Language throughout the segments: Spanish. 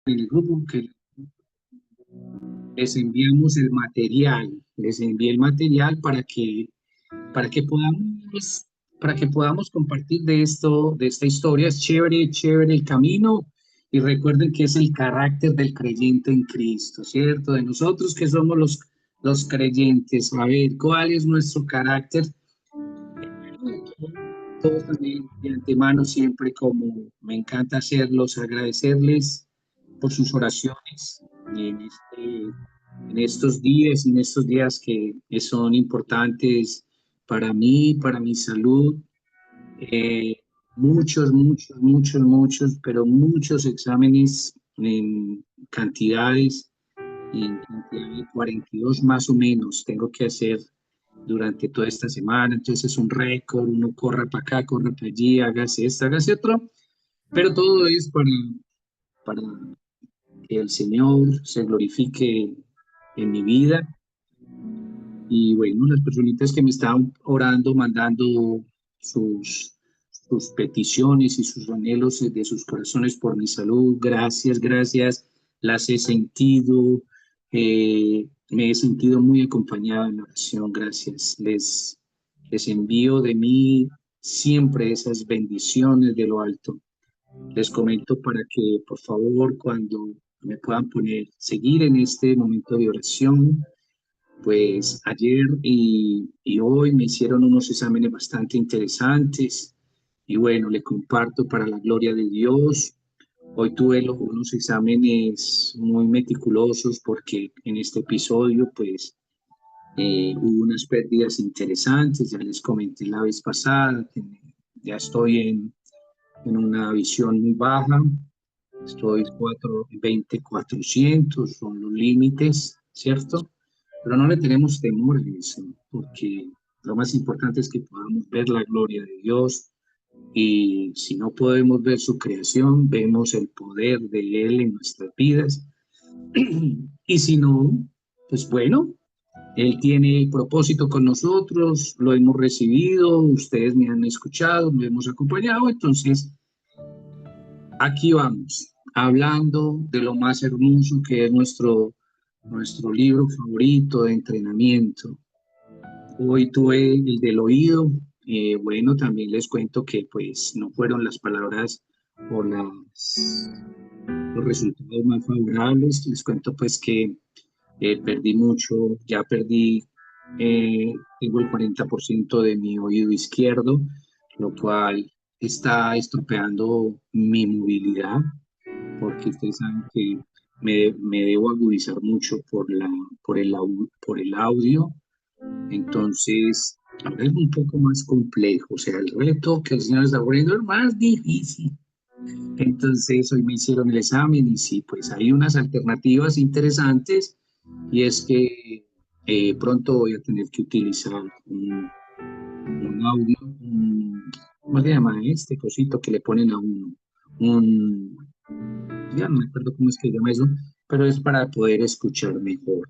en el grupo que les enviamos el material, les envié el material para que podamos, para que podamos compartir de esto, de esta historia. Es chévere, chévere el camino. Y recuerden que es el carácter del creyente en Cristo, ¿cierto? De nosotros que somos los creyentes. A ver, ¿cuál es nuestro carácter? Todos también de antemano, siempre como me encanta hacerlos, agradecerles por sus oraciones en estos días, que son importantes para mí, para mi salud. Pero muchos exámenes cantidades, en cantidad de 42 más o menos tengo que hacer durante toda esta semana. Entonces es un récord, uno corre para acá, corre para allí, hágase esto, hágase otro, pero todo es para que el Señor se glorifique en mi vida. Y bueno, las personitas que me estaban orando, mandando sus peticiones y sus anhelos de sus corazones por mi salud, gracias, gracias, las he sentido, me he sentido muy acompañado en la oración, gracias. Les envío de mí siempre esas bendiciones de lo alto. Les comento para que, por favor, cuando me puedan seguir en este momento de oración, pues ayer y hoy me hicieron unos exámenes bastante interesantes y bueno, le comparto para la gloria de Dios. Hoy tuve unos exámenes muy meticulosos porque en este episodio pues hubo unas pérdidas interesantes, ya les comenté la vez pasada, que ya estoy en una visión muy baja, estoy 400, son los límites, ¿cierto? Pero no le tenemos temor a eso, porque lo más importante es que podamos ver la gloria de Dios y si no podemos ver su creación, vemos el poder de Él en nuestras vidas. Y si no, pues bueno, Él tiene propósito con nosotros, lo hemos recibido, ustedes me han escuchado, me hemos acompañado, entonces aquí vamos, hablando de lo más hermoso que es nuestro libro favorito de entrenamiento. Hoy tuve el del oído. Bueno, también les cuento que pues no fueron las palabras o los resultados más favorables. Les cuento pues que perdí mucho, ya perdí, tengo el 40% de mi oído izquierdo, lo cual está estropeando mi movilidad, porque ustedes saben que me debo agudizar mucho por el audio. Entonces, ahora es un poco más complejo, o sea, el reto que el Señor está poniendo es más difícil. Entonces, hoy me hicieron el examen y sí, pues hay unas alternativas interesantes y es que pronto voy a tener que utilizar un audio, ¿cómo se llama este cosito que le ponen a uno? Un, ya no me acuerdo cómo es que se llama eso, pero es para poder escuchar mejor.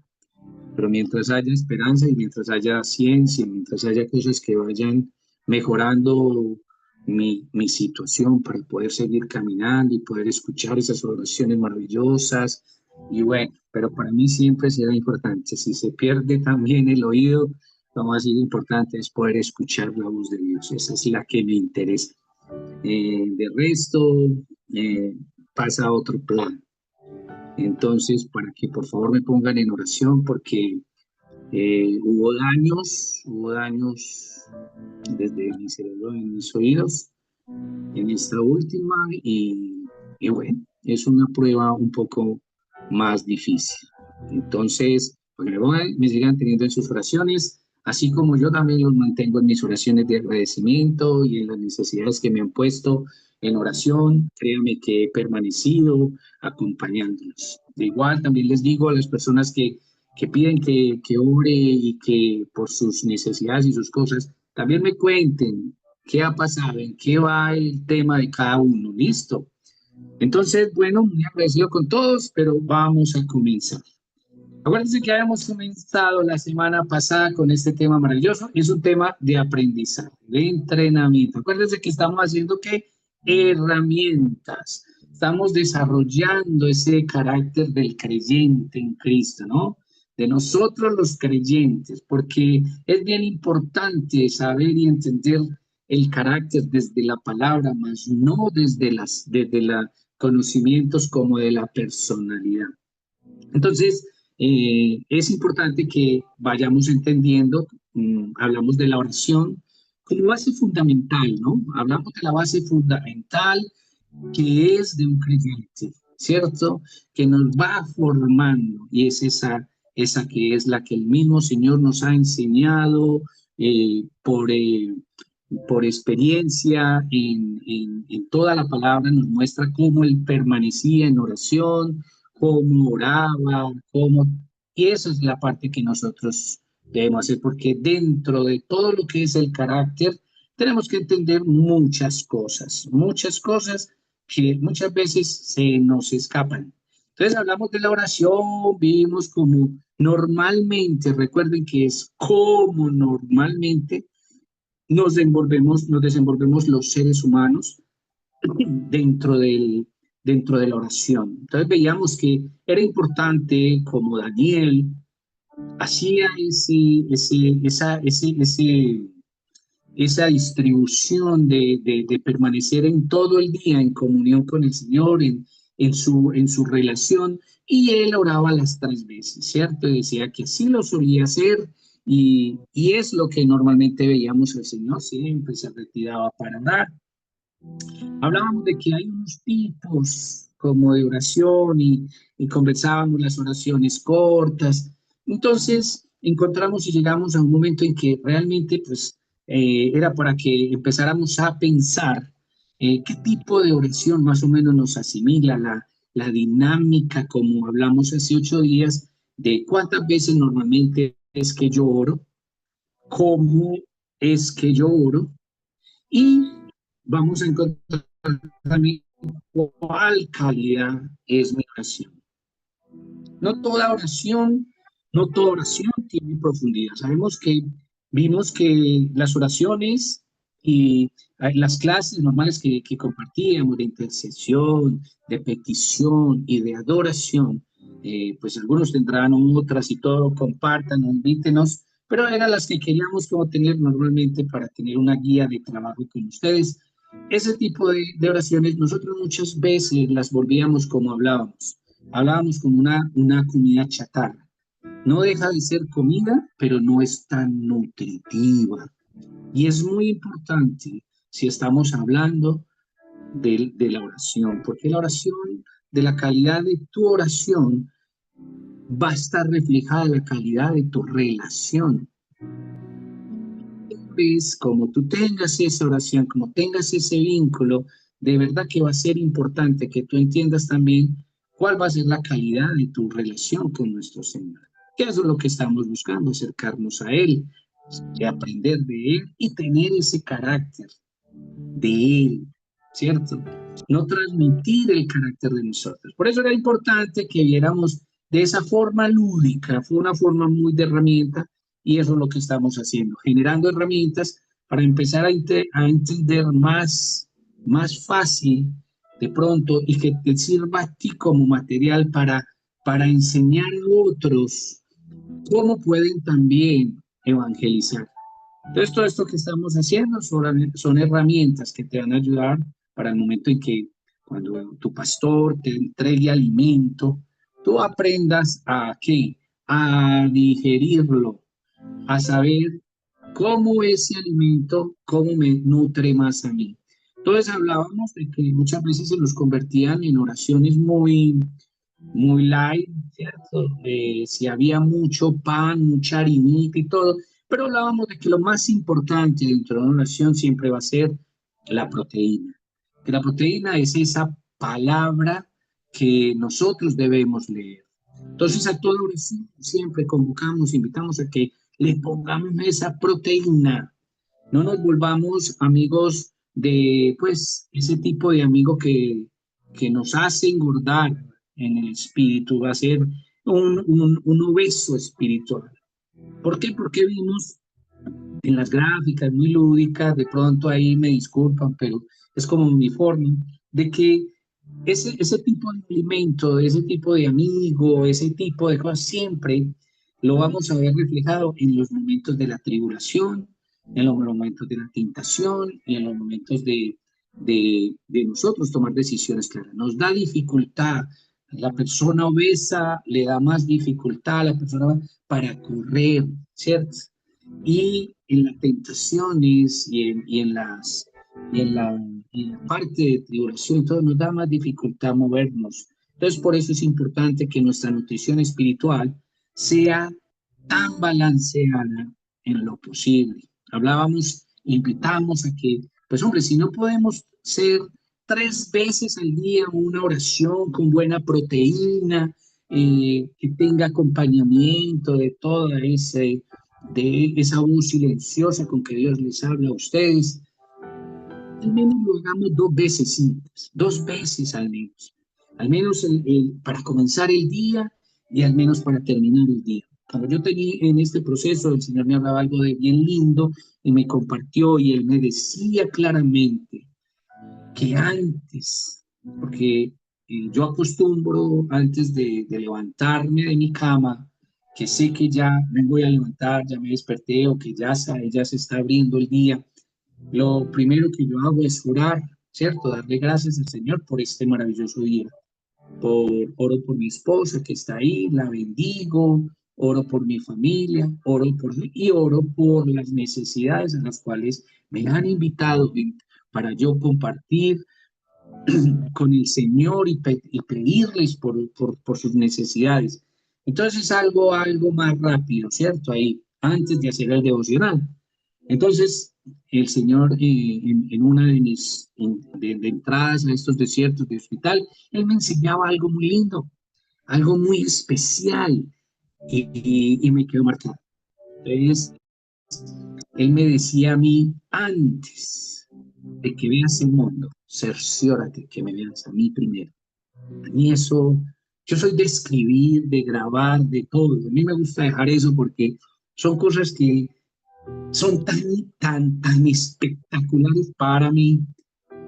Pero mientras haya esperanza y mientras haya ciencia, mientras haya cosas que vayan mejorando mi situación para poder seguir caminando y poder escuchar esas oraciones maravillosas. Y bueno, pero para mí siempre será importante. Si se pierde también el oído, lo más importante es poder escuchar la voz de Dios. Esa es la que me interesa. De resto, eh, pasa a otro plan. Entonces, para que por favor me pongan en oración, porque hubo daños desde mi cerebro en mis oídos en esta última y bueno, es una prueba un poco más difícil. Entonces, pues me sigan teniendo en sus oraciones, así como yo también los mantengo en mis oraciones de agradecimiento y en las necesidades que me han puesto en oración. Créanme que he permanecido acompañándolos. De igual, también les digo a las personas que piden que ore y que por sus necesidades y sus cosas, también me cuenten qué ha pasado, en qué va el tema de cada uno, listo. Entonces, bueno, muy agradecido con todos, pero vamos a comenzar. Acuérdense que habíamos comenzado la semana pasada con este tema maravilloso, es un tema de aprendizaje, de entrenamiento. Acuérdense que estamos haciendo ¿qué? Herramientas. estamos desarrollando ese carácter del creyente en Cristo, ¿no? De nosotros los creyentes, porque es bien importante saber y entender el carácter desde la palabra, más no desde los conocimientos como de la personalidad. Entonces, es importante que vayamos entendiendo, hablamos de la oración como base fundamental, ¿no? Hablamos de la base fundamental que es de un creyente, ¿cierto? Que nos va formando y es esa que es la que el mismo Señor nos ha enseñado por experiencia en toda la palabra, nos muestra cómo Él permanecía en oración, cómo oraba, y esa es la parte que nosotros debemos hacer, porque dentro de todo lo que es el carácter, tenemos que entender muchas cosas que muchas veces se nos escapan. Entonces hablamos de la oración, vimos como normalmente, recuerden que es como normalmente nos desenvolvemos los seres humanos dentro dentro de la oración. Entonces veíamos que era importante como Daniel hacía esa distribución de permanecer en todo el día en comunión con el Señor, en su relación, y él oraba las 3 veces, ¿cierto? Y decía que así lo solía hacer, y es lo que normalmente veíamos al Señor, siempre se retiraba para orar. Hablábamos de que hay unos tipos como de oración y conversábamos las oraciones cortas. Entonces encontramos y llegamos a un momento en que realmente pues era para que empezáramos a pensar qué tipo de oración más o menos nos asimila la dinámica, como hablamos hace 8 días, de cuántas veces normalmente es que yo oro, cómo es que yo oro, y vamos a encontrar también cuál calidad es mi oración. No toda oración, no toda oración tiene profundidad. Sabemos que vimos que las oraciones y las clases normales que compartíamos de intercesión, de petición y de adoración, pues algunos tendrán otras y todo, compartan, invítenos, pero eran las que queríamos como tener normalmente para tener una guía de trabajo con ustedes. Ese tipo de oraciones nosotros muchas veces las volvíamos como hablábamos como una comida chatarra. No deja de ser comida, pero no es tan nutritiva. Y es muy importante si estamos hablando de la oración, porque la oración, de la calidad de tu oración, va a estar reflejada en la calidad de tu relación. Pues, como tú tengas esa oración, como tengas ese vínculo, de verdad que va a ser importante que tú entiendas también cuál va a ser la calidad de tu relación con nuestro Señor. Que eso es lo que estamos buscando, acercarnos a Él, y aprender de Él y tener ese carácter de Él, ¿cierto? No transmitir el carácter de nosotros. Por eso era importante que viéramos de esa forma lúdica, fue una forma muy de herramienta, y eso es lo que estamos haciendo, generando herramientas para empezar a entender más fácil de pronto y que te sirva a ti como material para enseñar a otros cómo pueden también evangelizar. Entonces, todo esto que estamos haciendo son herramientas que te van a ayudar para el momento en que cuando tu pastor te entregue alimento, tú aprendas a qué, a digerirlo, a saber cómo ese alimento, cómo me nutre más a mí. Entonces hablábamos de que muchas veces se nos convertían en oraciones muy light, ¿cierto? Si había mucho pan, mucha harinita y todo, pero hablábamos de que lo más importante dentro de una oración siempre va a ser la proteína, que la proteína es esa palabra que nosotros debemos leer. Entonces a toda oración siempre convocamos, invitamos a que le pongamos esa proteína, no nos volvamos amigos de, pues, ese tipo de amigo que nos hace engordar en el espíritu, va a ser un obeso espiritual. ¿Por qué? Porque vimos en las gráficas muy lúdicas, de pronto ahí me disculpan, pero es como mi forma, de que ese tipo de alimento, ese tipo de amigo, ese tipo de cosas, siempre lo vamos a ver reflejado en los momentos de la tribulación, en los momentos de la tentación y en los momentos de nosotros tomar decisiones claras. Nos da dificultad. La persona obesa le da más dificultad a la persona para correr, ¿cierto? Y en las tentaciones y en la parte de tribulación, todo nos da más dificultad movernos. Entonces, por eso es importante que nuestra nutrición espiritual sea tan balanceada en lo posible. Hablábamos, invitamos a que, pues hombre, si no podemos ser 3 veces al día una oración con buena proteína, que tenga acompañamiento de esa voz silenciosa con que Dios les habla a ustedes, al menos lo hagamos 2 veces, sí, 2 veces al menos para comenzar el día y al menos para terminar el día. Cuando yo tenía en este proceso, el Señor me hablaba algo de bien lindo y me compartió y Él me decía claramente que antes, porque yo acostumbro antes de levantarme de mi cama, que sé que ya me voy a levantar, ya me desperté o que ya se está abriendo el día, lo primero que yo hago es orar, ¿cierto? Darle gracias al Señor por este maravilloso día. Oro por mi esposa que está ahí, la bendigo, oro por mi familia, y oro por las necesidades a las cuales me han invitado para yo compartir con el Señor y pedirles por sus necesidades. Entonces es algo más rápido, ¿cierto? Ahí, antes de hacer el devocional. Entonces, el Señor, en una de entradas a estos desiertos de hospital, Él me enseñaba algo muy lindo, algo muy especial, y me quedó marcado. Entonces, Él me decía a mí, antes de que veas el mundo, cerciórate que me veas a mí primero. A mí eso, yo soy de escribir, de grabar, de todo. A mí me gusta dejar eso porque son cosas que son tan espectaculares para mí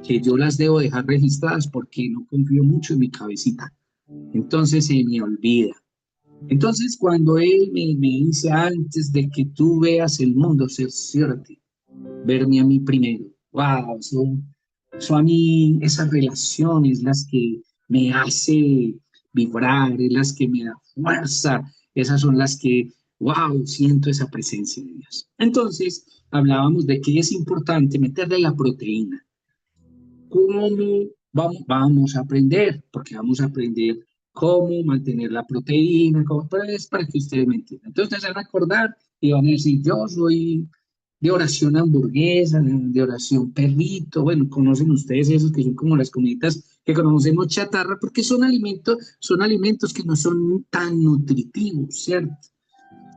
que yo las debo dejar registradas porque no confío mucho en mi cabecita. Entonces se me olvida. Entonces cuando él me dice antes de que tú veas el mundo, cerciórate, verme a mí primero. Wow, eso a mí, esas relaciones, las que me hace vibrar, es las que me da fuerza, esas son las que, wow, siento esa presencia de Dios. Entonces, hablábamos de que es importante meterle la proteína. ¿Cómo vamos a aprender? Porque vamos a aprender cómo mantener la proteína, pero es para que ustedes me entiendan. Entonces, se van a acordar y van a decir, yo soy de oración hamburguesa, de oración perrito, bueno, conocen ustedes esos que son como las comiditas que conocemos chatarra, porque son alimentos que no son tan nutritivos, ¿cierto?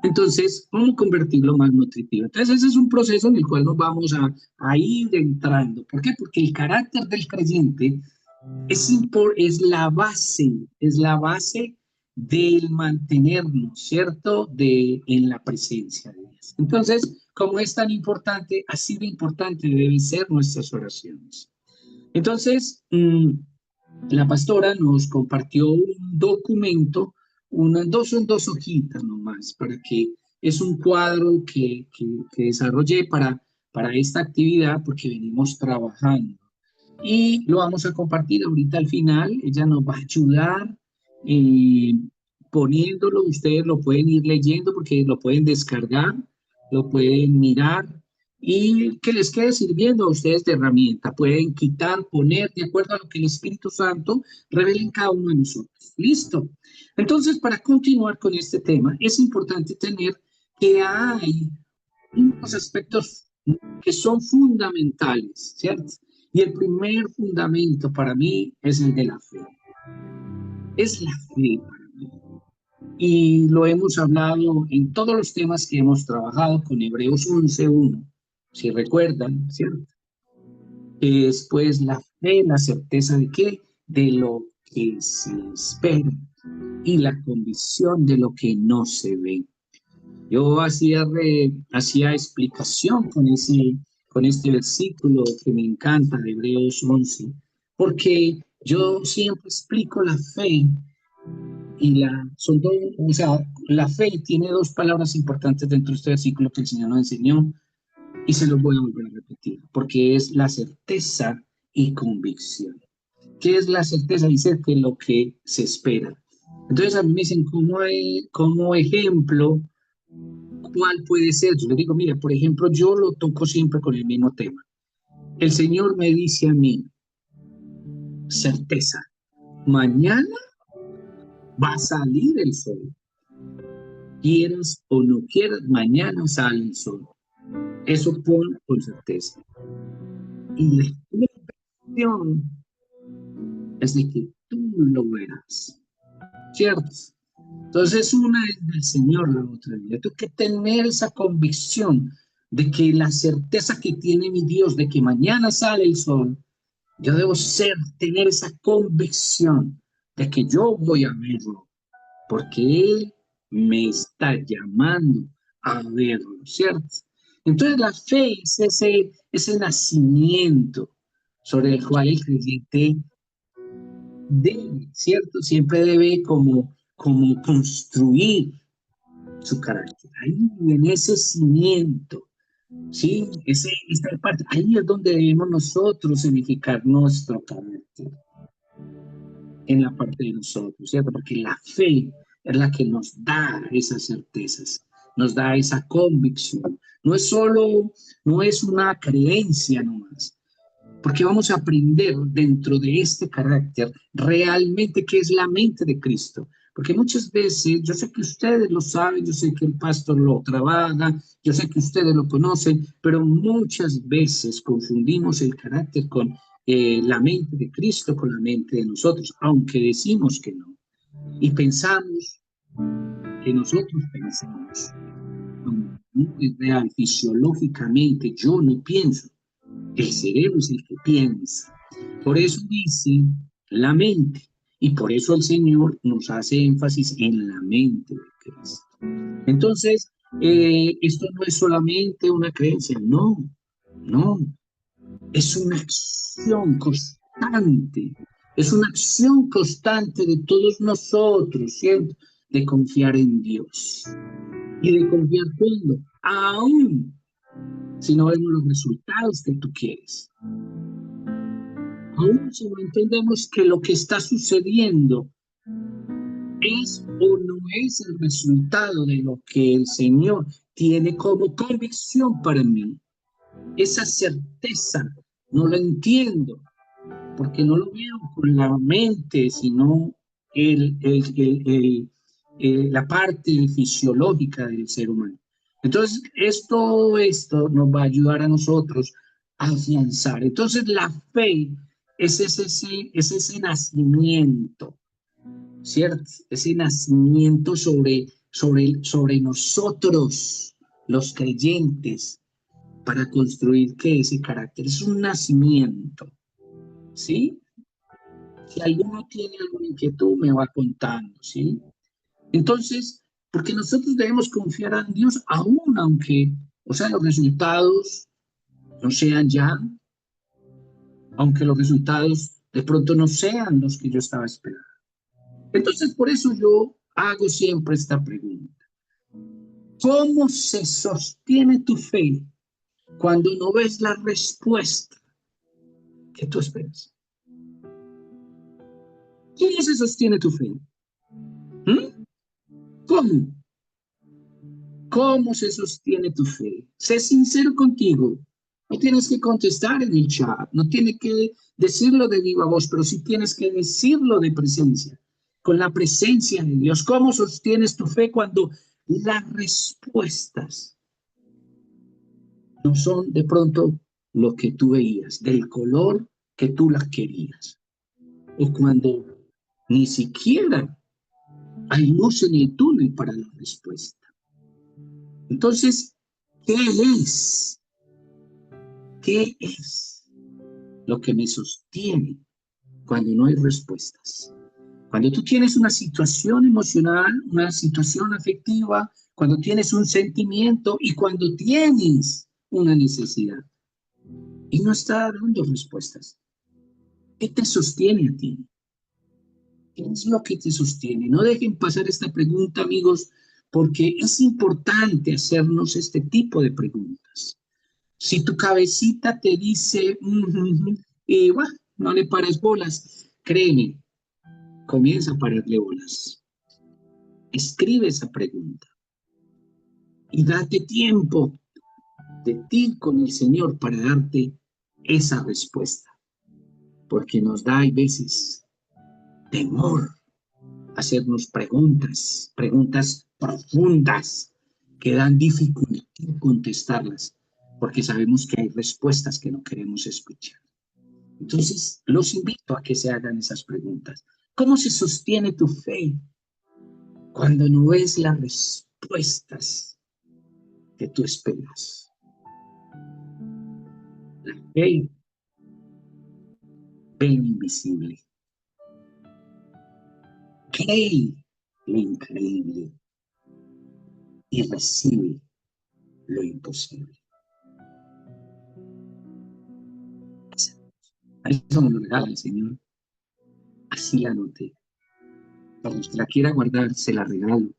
Entonces, ¿cómo convertirlo más nutritivo? Entonces, ese es un proceso en el cual nos vamos a ir entrando. ¿Por qué? Porque el carácter del creyente es la base del mantenernos, ¿cierto? En la presencia de Dios. Entonces, como es tan importante, así de importante deben ser nuestras oraciones. Entonces, la pastora nos compartió un documento, son 2 hojitas nomás, para que es un cuadro que desarrollé para esta actividad porque venimos trabajando y lo vamos a compartir ahorita al final. Ella nos va a ayudar eh, poniéndolo. Ustedes lo pueden ir leyendo porque lo pueden descargar, lo pueden mirar y que les quede sirviendo a ustedes de herramienta. Pueden quitar, poner de acuerdo a lo que el Espíritu Santo revele en cada uno de nosotros. Listo. Entonces, para continuar con este tema, es importante tener que hay unos aspectos que son fundamentales, ¿cierto? Y el primer fundamento para mí es el de la fe. Es la fe para mí. Y lo hemos hablado en todos los temas que hemos trabajado con Hebreos 11:1, si recuerdan, ¿cierto? Es pues la fe, la certeza de qué? De lo que se espera y la convicción de lo que no se ve. Yo hacía explicación con este versículo que me encanta de Hebreos 11, porque Yo siempre explico la fe y son dos, o sea, la fe tiene dos palabras importantes dentro de este versículo que el Señor nos enseñó y se los voy a volver a repetir, porque es la certeza y convicción. ¿Qué es la certeza? Dice que lo que se espera. Entonces a mí me dicen, como ejemplo, ¿cuál puede ser? Yo les digo, mire, por ejemplo, yo lo toco siempre con el mismo tema. El Señor me dice a mí, certeza, mañana va a salir el sol. Quieras o no quieras, mañana sale el sol. Eso pon con certeza. Y la expresión es de que tú lo verás, ¿cierto? Entonces una es del Señor, la otra es. Yo tengo que tener esa convicción de que la certeza que tiene mi Dios de que mañana sale el sol, yo debo tener esa convicción de que yo voy a verlo, porque Él me está llamando a verlo, ¿cierto? Entonces la fe es ese nacimiento sobre el cual el creyente debe, ¿cierto? Siempre debe como construir su carácter. Ahí en ese cimiento, ¿sí? Esta parte, ahí es donde debemos nosotros edificar nuestro carácter, en la parte de nosotros, ¿cierto? Porque la fe es la que nos da esas certezas, nos da esa convicción. No es una creencia nomás, porque vamos a aprender dentro de este carácter realmente qué es la mente de Cristo. Porque muchas veces, yo sé que ustedes lo saben, yo sé que el pastor lo trabaja, yo sé que ustedes lo conocen, pero muchas veces confundimos el carácter con la mente de Cristo, con la mente de nosotros, aunque decimos que no. Y pensamos que nosotros pensamos, no es real, fisiológicamente yo no pienso, el cerebro es el que piensa. Por eso dice la mente. Y por eso el Señor nos hace énfasis en la mente de Cristo. Entonces, esto no es solamente una creencia, no, no. Es una acción constante. Es una acción constante de todos nosotros, ¿cierto? De confiar en Dios. Y de confiar cuando, aún si no vemos los resultados que tú quieres. Aún si no entendemos que lo que está sucediendo es o no es el resultado de lo que el Señor tiene como convicción para mí. Esa certeza no la entiendo porque no lo veo con la mente, sino la parte fisiológica del ser humano. Entonces, esto nos va a ayudar a nosotros a afianzar. Entonces, la fe es ese nacimiento, ¿cierto? Ese nacimiento sobre nosotros, los creyentes, para construir ¿qué? Ese carácter. Es un nacimiento, ¿sí? Si alguno tiene alguna inquietud, me va contando, ¿sí? Entonces, porque nosotros debemos confiar en Dios aún aunque, o sea, los resultados no sean ya, aunque los resultados de pronto no sean los que yo estaba esperando. Entonces, por eso yo hago siempre esta pregunta. ¿Cómo se sostiene tu fe cuando no ves la respuesta que tú esperas? ¿Cómo se sostiene tu fe? ¿Mm? ¿Cómo? ¿Cómo se sostiene tu fe? Sé sincero contigo. No tienes que contestar en el chat, no tienes que decirlo de viva voz, pero sí tienes que decirlo de presencia, con la presencia de Dios. ¿Cómo sostienes tu fe cuando las respuestas no son de pronto lo que tú veías, del color que tú las querías? O cuando ni siquiera hay luz en el túnel para la respuesta. Entonces, ¿qué es? ¿Qué es lo que me sostiene cuando no hay respuestas? Cuando tú tienes una situación emocional, una situación afectiva, cuando tienes un sentimiento y cuando tienes una necesidad y no está dando respuestas. ¿Qué te sostiene a ti? ¿Qué es lo que te sostiene? No dejen pasar esta pregunta, amigos, porque es importante hacernos este tipo de preguntas. Si tu cabecita te dice, y bueno, no le pares bolas, créeme, comienza a pararle bolas. Escribe esa pregunta y date tiempo de ti con el Señor para darte esa respuesta, porque nos da, hay veces, temor hacernos preguntas profundas que dan dificultad contestarlas, porque sabemos que hay respuestas que no queremos escuchar. Entonces, los invito a que se hagan esas preguntas. ¿Cómo se sostiene tu fe cuando no ves las respuestas que tú esperas? La fe ve lo invisible, cree lo increíble y recibe lo imposible. Eso me lo regala el Señor. Así la anoté. Para los que la quiera guardar, se la regalo.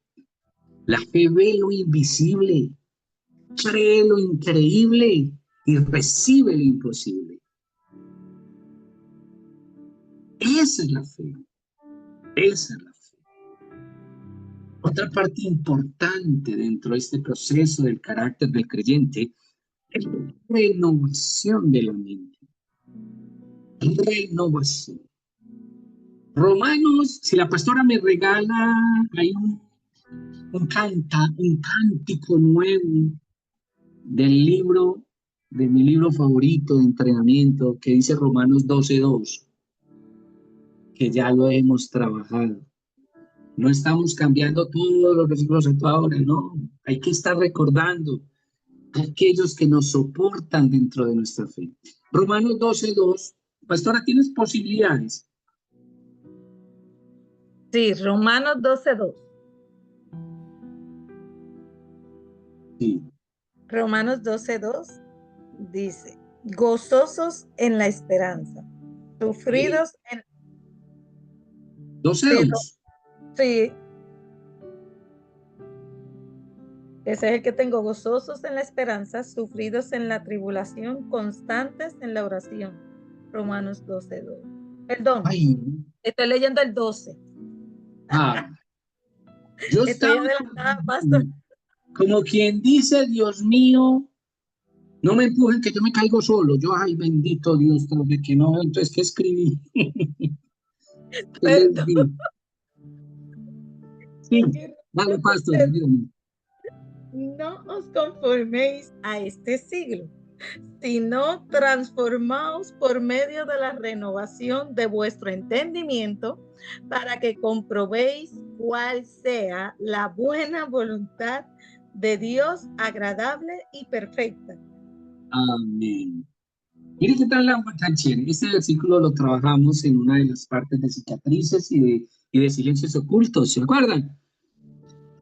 La fe ve lo invisible, cree lo increíble y recibe lo imposible. Esa es la fe. Esa es la fe. Otra parte importante dentro de este proceso del carácter del creyente es la renovación de la mente. Renovación. Romanos, si la pastora me regala, hay un cántico nuevo del libro, de mi libro favorito de entrenamiento, que dice Romanos 12:2, que ya lo hemos trabajado. No estamos cambiando todos los versículos a toda hora, no. Hay que estar recordando a aquellos que nos soportan dentro de nuestra fe. Romanos 12:2. Pastora, ¿tienes posibilidades? Sí, Romanos 12:2. Sí. Romanos 12:2 dice, gozosos en la esperanza, sufridos en... 12:2. Sí, ese es el que tengo, gozosos en la esperanza, sufridos en la tribulación, constantes en la oración. Romanos 12:2. Perdón, Ay, estoy leyendo el 12. Yo Estoy estaba adelantada, pastor. como quien dice, Dios mío, no me empujen que yo me caigo solo. Yo, ay, bendito Dios, de que no, entonces, ¿qué escribí? ¿Qué les di? Sí, dale, pastor, dígame. No os conforméis a este siglo, sino transformaos por medio de la renovación de vuestro entendimiento, para que comprobéis cuál sea la buena voluntad de Dios, agradable y perfecta. Amén. Mire qué tan chévere. Este versículo lo trabajamos en una de las partes de cicatrices y de silencios ocultos, ¿se acuerdan?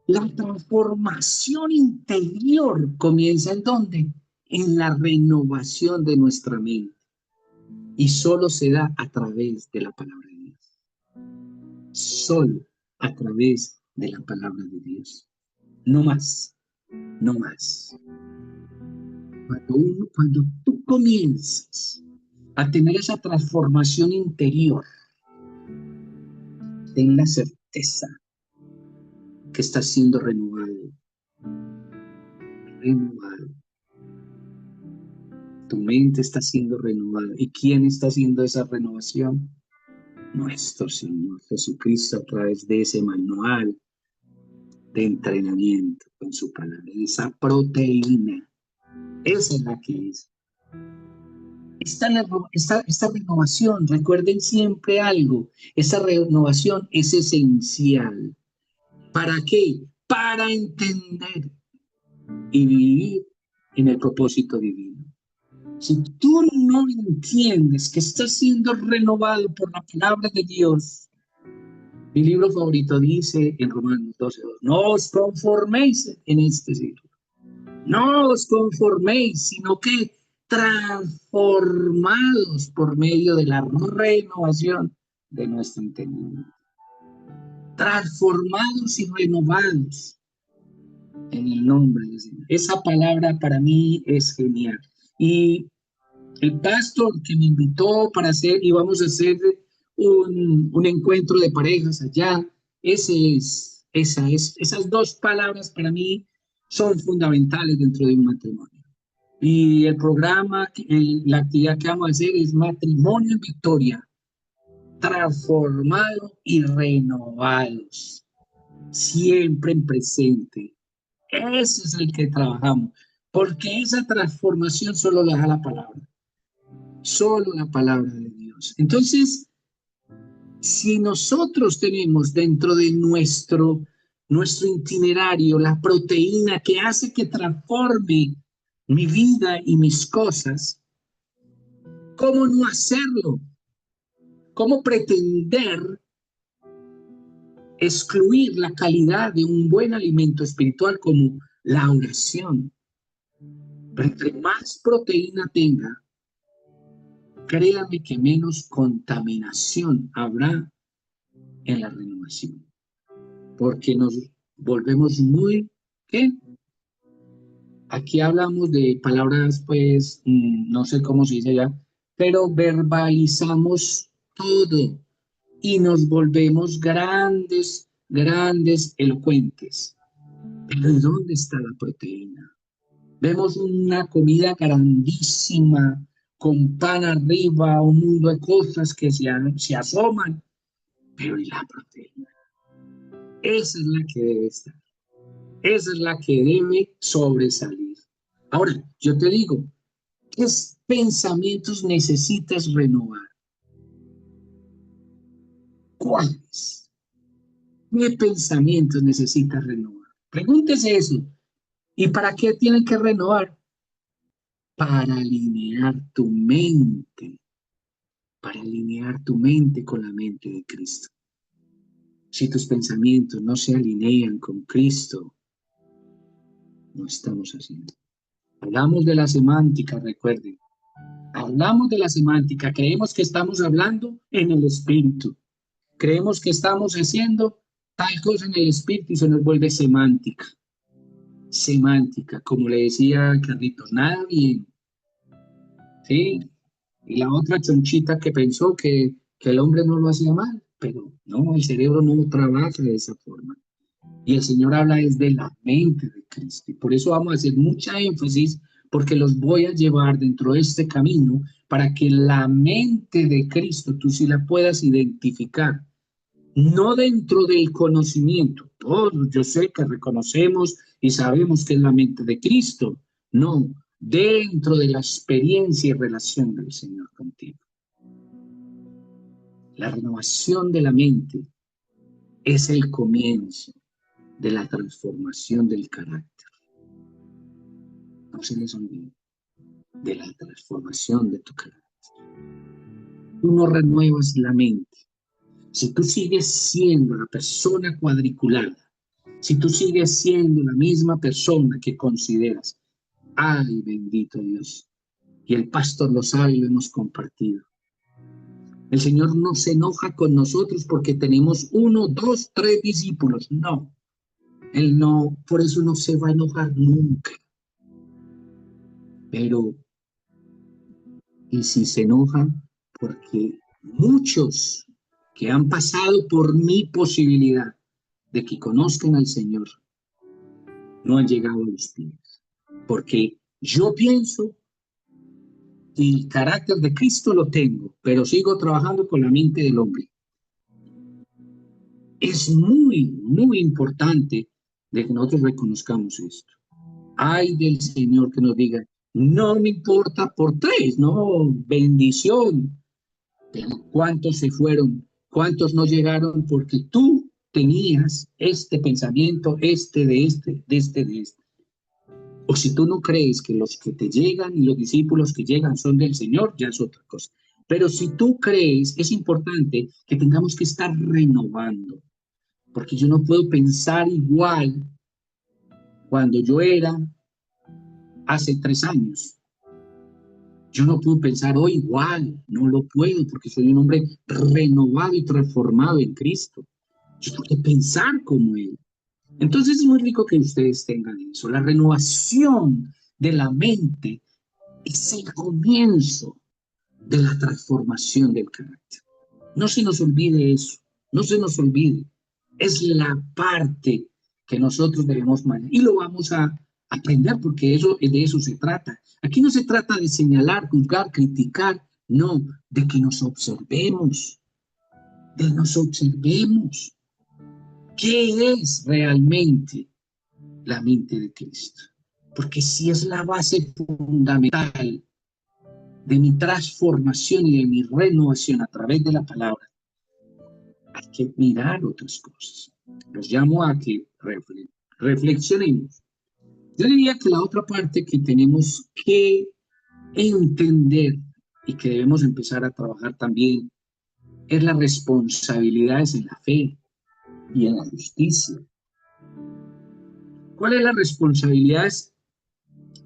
La transformación interior comienza ¿en dónde? En la renovación de nuestra mente. Y solo se da a través de la palabra de Dios. Solo a través de la palabra de Dios. No más, no más. Cuando tú comienzas a tener esa transformación interior, ten la certeza que estás siendo renovado. Renovado. Tu mente está siendo renovada. ¿Y quién está haciendo esa renovación? Nuestro Señor Jesucristo, a través de ese manual de entrenamiento con su palabra, esa proteína. Esa es la que es. Esta renovación, recuerden siempre algo, esa renovación es esencial. ¿Para qué? Para entender y vivir en el propósito divino. Si tú no entiendes que estás siendo renovado por la palabra de Dios, mi libro favorito dice en Romanos 12:2, no os conforméis en este siglo. No os conforméis, sino que transformados por medio de la renovación de nuestro entendimiento. Transformados y renovados en el nombre del Señor. Esa palabra para mí es genial. Y el pastor que me invitó para hacer, y vamos a hacer un encuentro de parejas allá, esas dos palabras para mí son fundamentales dentro de un matrimonio. Y el programa, la actividad que vamos a hacer es Matrimonio en Victoria, transformados y renovados, siempre en presente. Ese es el que trabajamos, porque esa transformación solo la da la palabra, solo la palabra de Dios. Entonces, si nosotros tenemos dentro de nuestro itinerario la proteína que hace que transforme mi vida y mis cosas, ¿cómo no hacerlo? ¿Cómo pretender excluir la calidad de un buen alimento espiritual como la oración? Pero entre más proteína tenga, créame que menos contaminación habrá en la renovación. Porque nos volvemos muy, ¿qué? Aquí hablamos de palabras, pues, no sé cómo se dice ya, pero verbalizamos todo y nos volvemos grandes, elocuentes. Pero ¿de dónde está la proteína? Vemos una comida grandísima, con pan arriba, un mundo de cosas que se asoman, pero ¿y la proteína? Esa es la que debe estar. Esa es la que debe sobresalir. Ahora, yo te digo, ¿qué pensamientos necesitas renovar? ¿Cuáles? ¿Qué pensamientos necesitas renovar? Pregúntese eso. ¿Y para qué tienen que renovar? Para alinear tu mente, con la mente de Cristo. Si tus pensamientos no se alinean con Cristo, no estamos haciendo. Hablamos de la semántica, recuerden. Hablamos de la semántica, creemos que estamos hablando en el espíritu. Creemos que estamos haciendo tal cosa en el espíritu y se nos vuelve semántica. Semántica, como le decía Carlitos, nada bien. ¿Sí? Y la otra chonchita que pensó que el hombre no lo hacía mal, pero no, el cerebro no trabaja de esa forma. Y el Señor habla desde la mente de Cristo. Y por eso vamos a hacer mucha énfasis, porque los voy a llevar dentro de este camino para que la mente de Cristo tú sí la puedas identificar. No dentro del conocimiento. Todos yo sé que reconocemos y sabemos que es la mente de Cristo. No, dentro de la experiencia y relación del Señor contigo. La renovación de la mente es el comienzo de la transformación del carácter. No se les olvide de la transformación de tu carácter. Tú no renuevas la mente. Si tú sigues siendo la persona cuadriculada, si tú sigues siendo la misma persona que consideras, ay, bendito Dios, y el pastor lo sabe y lo hemos compartido. El Señor no se enoja con nosotros porque tenemos 1, 2, 3 discípulos. No, Él no, por eso no se va a enojar nunca. Pero, ¿y si se enoja? Porque muchos que han pasado por mi posibilidad de que conozcan al Señor no han llegado a los pies. Porque yo pienso y el carácter de Cristo lo tengo, pero sigo trabajando con la mente del hombre. Es muy importante de que nosotros reconozcamos esto. Ay del Señor que nos diga, no me importa por 3, no, bendición. Pero ¿cuántos se fueron? ¿Cuántos no llegaron? Porque tú tenías este pensamiento, de este. O si tú no crees que los que te llegan y los discípulos que llegan son del Señor, ya es otra cosa. Pero si tú crees, es importante que tengamos que estar renovando. Porque yo no puedo pensar igual cuando yo era hace 3 años. Yo no puedo pensar hoy igual, no lo puedo porque soy un hombre renovado y transformado en Cristo. Yo tengo que pensar como Él. Entonces es muy rico que ustedes tengan eso. La renovación de la mente es el comienzo de la transformación del carácter. No se nos olvide eso, no se nos olvide. Es la parte que nosotros debemos manejar y lo vamos a aprender porque de eso se trata. Aquí no se trata de señalar, juzgar, criticar, no, de que nos observemos, ¿Qué es realmente la mente de Cristo? Porque si es la base fundamental de mi transformación y de mi renovación a través de la palabra, hay que mirar otras cosas. Los llamo a que reflexionemos. Yo diría que la otra parte que tenemos que entender y que debemos empezar a trabajar también es las responsabilidades en la fe y en la justicia. ¿Cuál es la responsabilidad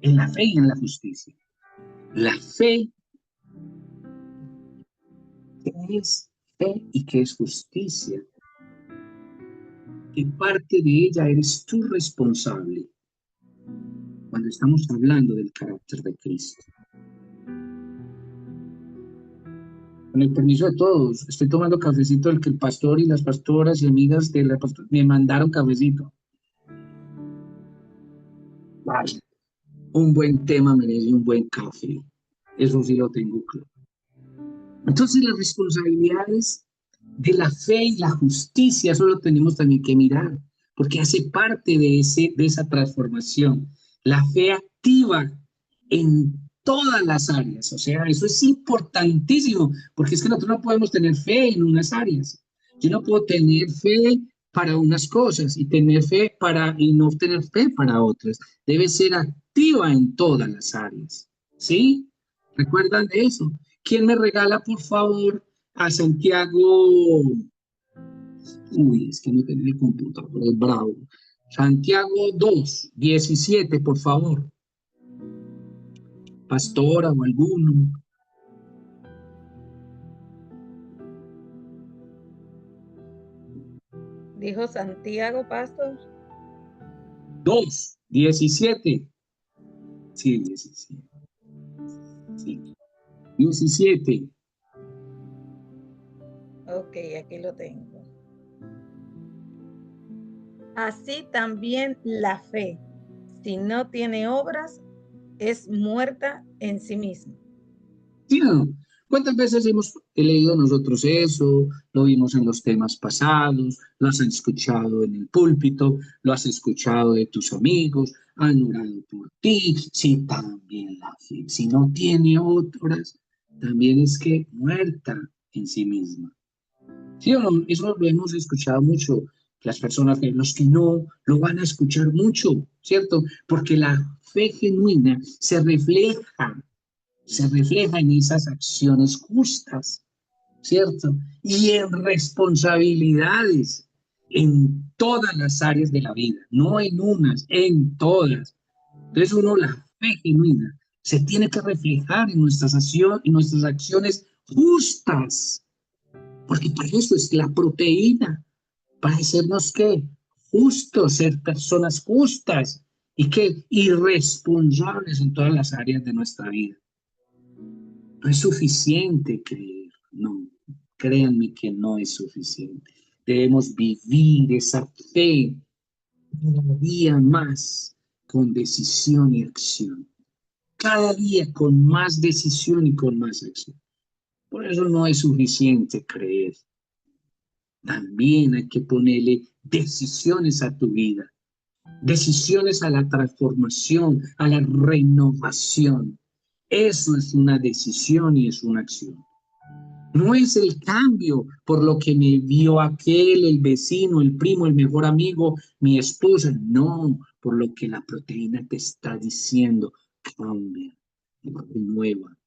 en la fe y en la justicia? La fe, ¿qué es fe y qué es justicia? ¿Qué parte de ella eres tú responsable cuando estamos hablando del carácter de Cristo? Con el permiso de todos, estoy tomando cafecito del que el pastor y las pastoras y amigas de la pastora me mandaron cafecito. Vale. Un buen tema merece un buen café. Eso sí lo tengo claro. Entonces las responsabilidades de la fe y la justicia, eso lo tenemos también que mirar, porque hace parte de esa transformación. La fe activa en todas las áreas, o sea, eso es importantísimo, porque es que nosotros no podemos tener fe en unas áreas. Yo no puedo tener fe para unas cosas y tener fe y no tener fe para otras. Debe ser activa en todas las áreas, ¿sí? ¿Recuerdan de eso? ¿Quién me regala, por favor, a Santiago? Uy, es que no tengo el computador, es bravo. Santiago 2:17, por favor. Pastora o alguno. Dijo Santiago, pastor. 2:17. Sí, 17. Sí. 17. Ok, aquí lo tengo. Así también la fe, si no tiene obras, es muerta en sí misma. ¿Sí o no? ¿Cuántas veces hemos leído nosotros eso? Lo vimos en los temas pasados, lo has escuchado en el púlpito, lo has escuchado de tus amigos, han orado por ti. Sí, también la fe, si no tiene otras, también es que muerta en sí misma. ¿Sí o no? Eso lo hemos escuchado mucho. Las personas, los que no, lo van a escuchar mucho, ¿cierto? Porque la fe genuina se refleja en esas acciones justas, ¿cierto? Y en responsabilidades en todas las áreas de la vida, no en unas, en todas. Entonces la fe genuina, se tiene que reflejar en nuestras acciones justas, porque para eso es la proteína, para hacernos ¿qué? Justos, ser personas justas y que irresponsables en todas las áreas de nuestra vida. No es suficiente creer, no, créanme que no es suficiente. Debemos vivir esa fe cada día más con decisión y acción. Cada día con más decisión y con más acción. Por eso no es suficiente creer. También hay que ponerle decisiones a tu vida, decisiones a la transformación, a la renovación. Eso es una decisión y es una acción. No es el cambio por lo que me vio aquel, el vecino, el primo, el mejor amigo, mi esposa. No, por lo que la proteína te está diciendo. Cambia, renueva,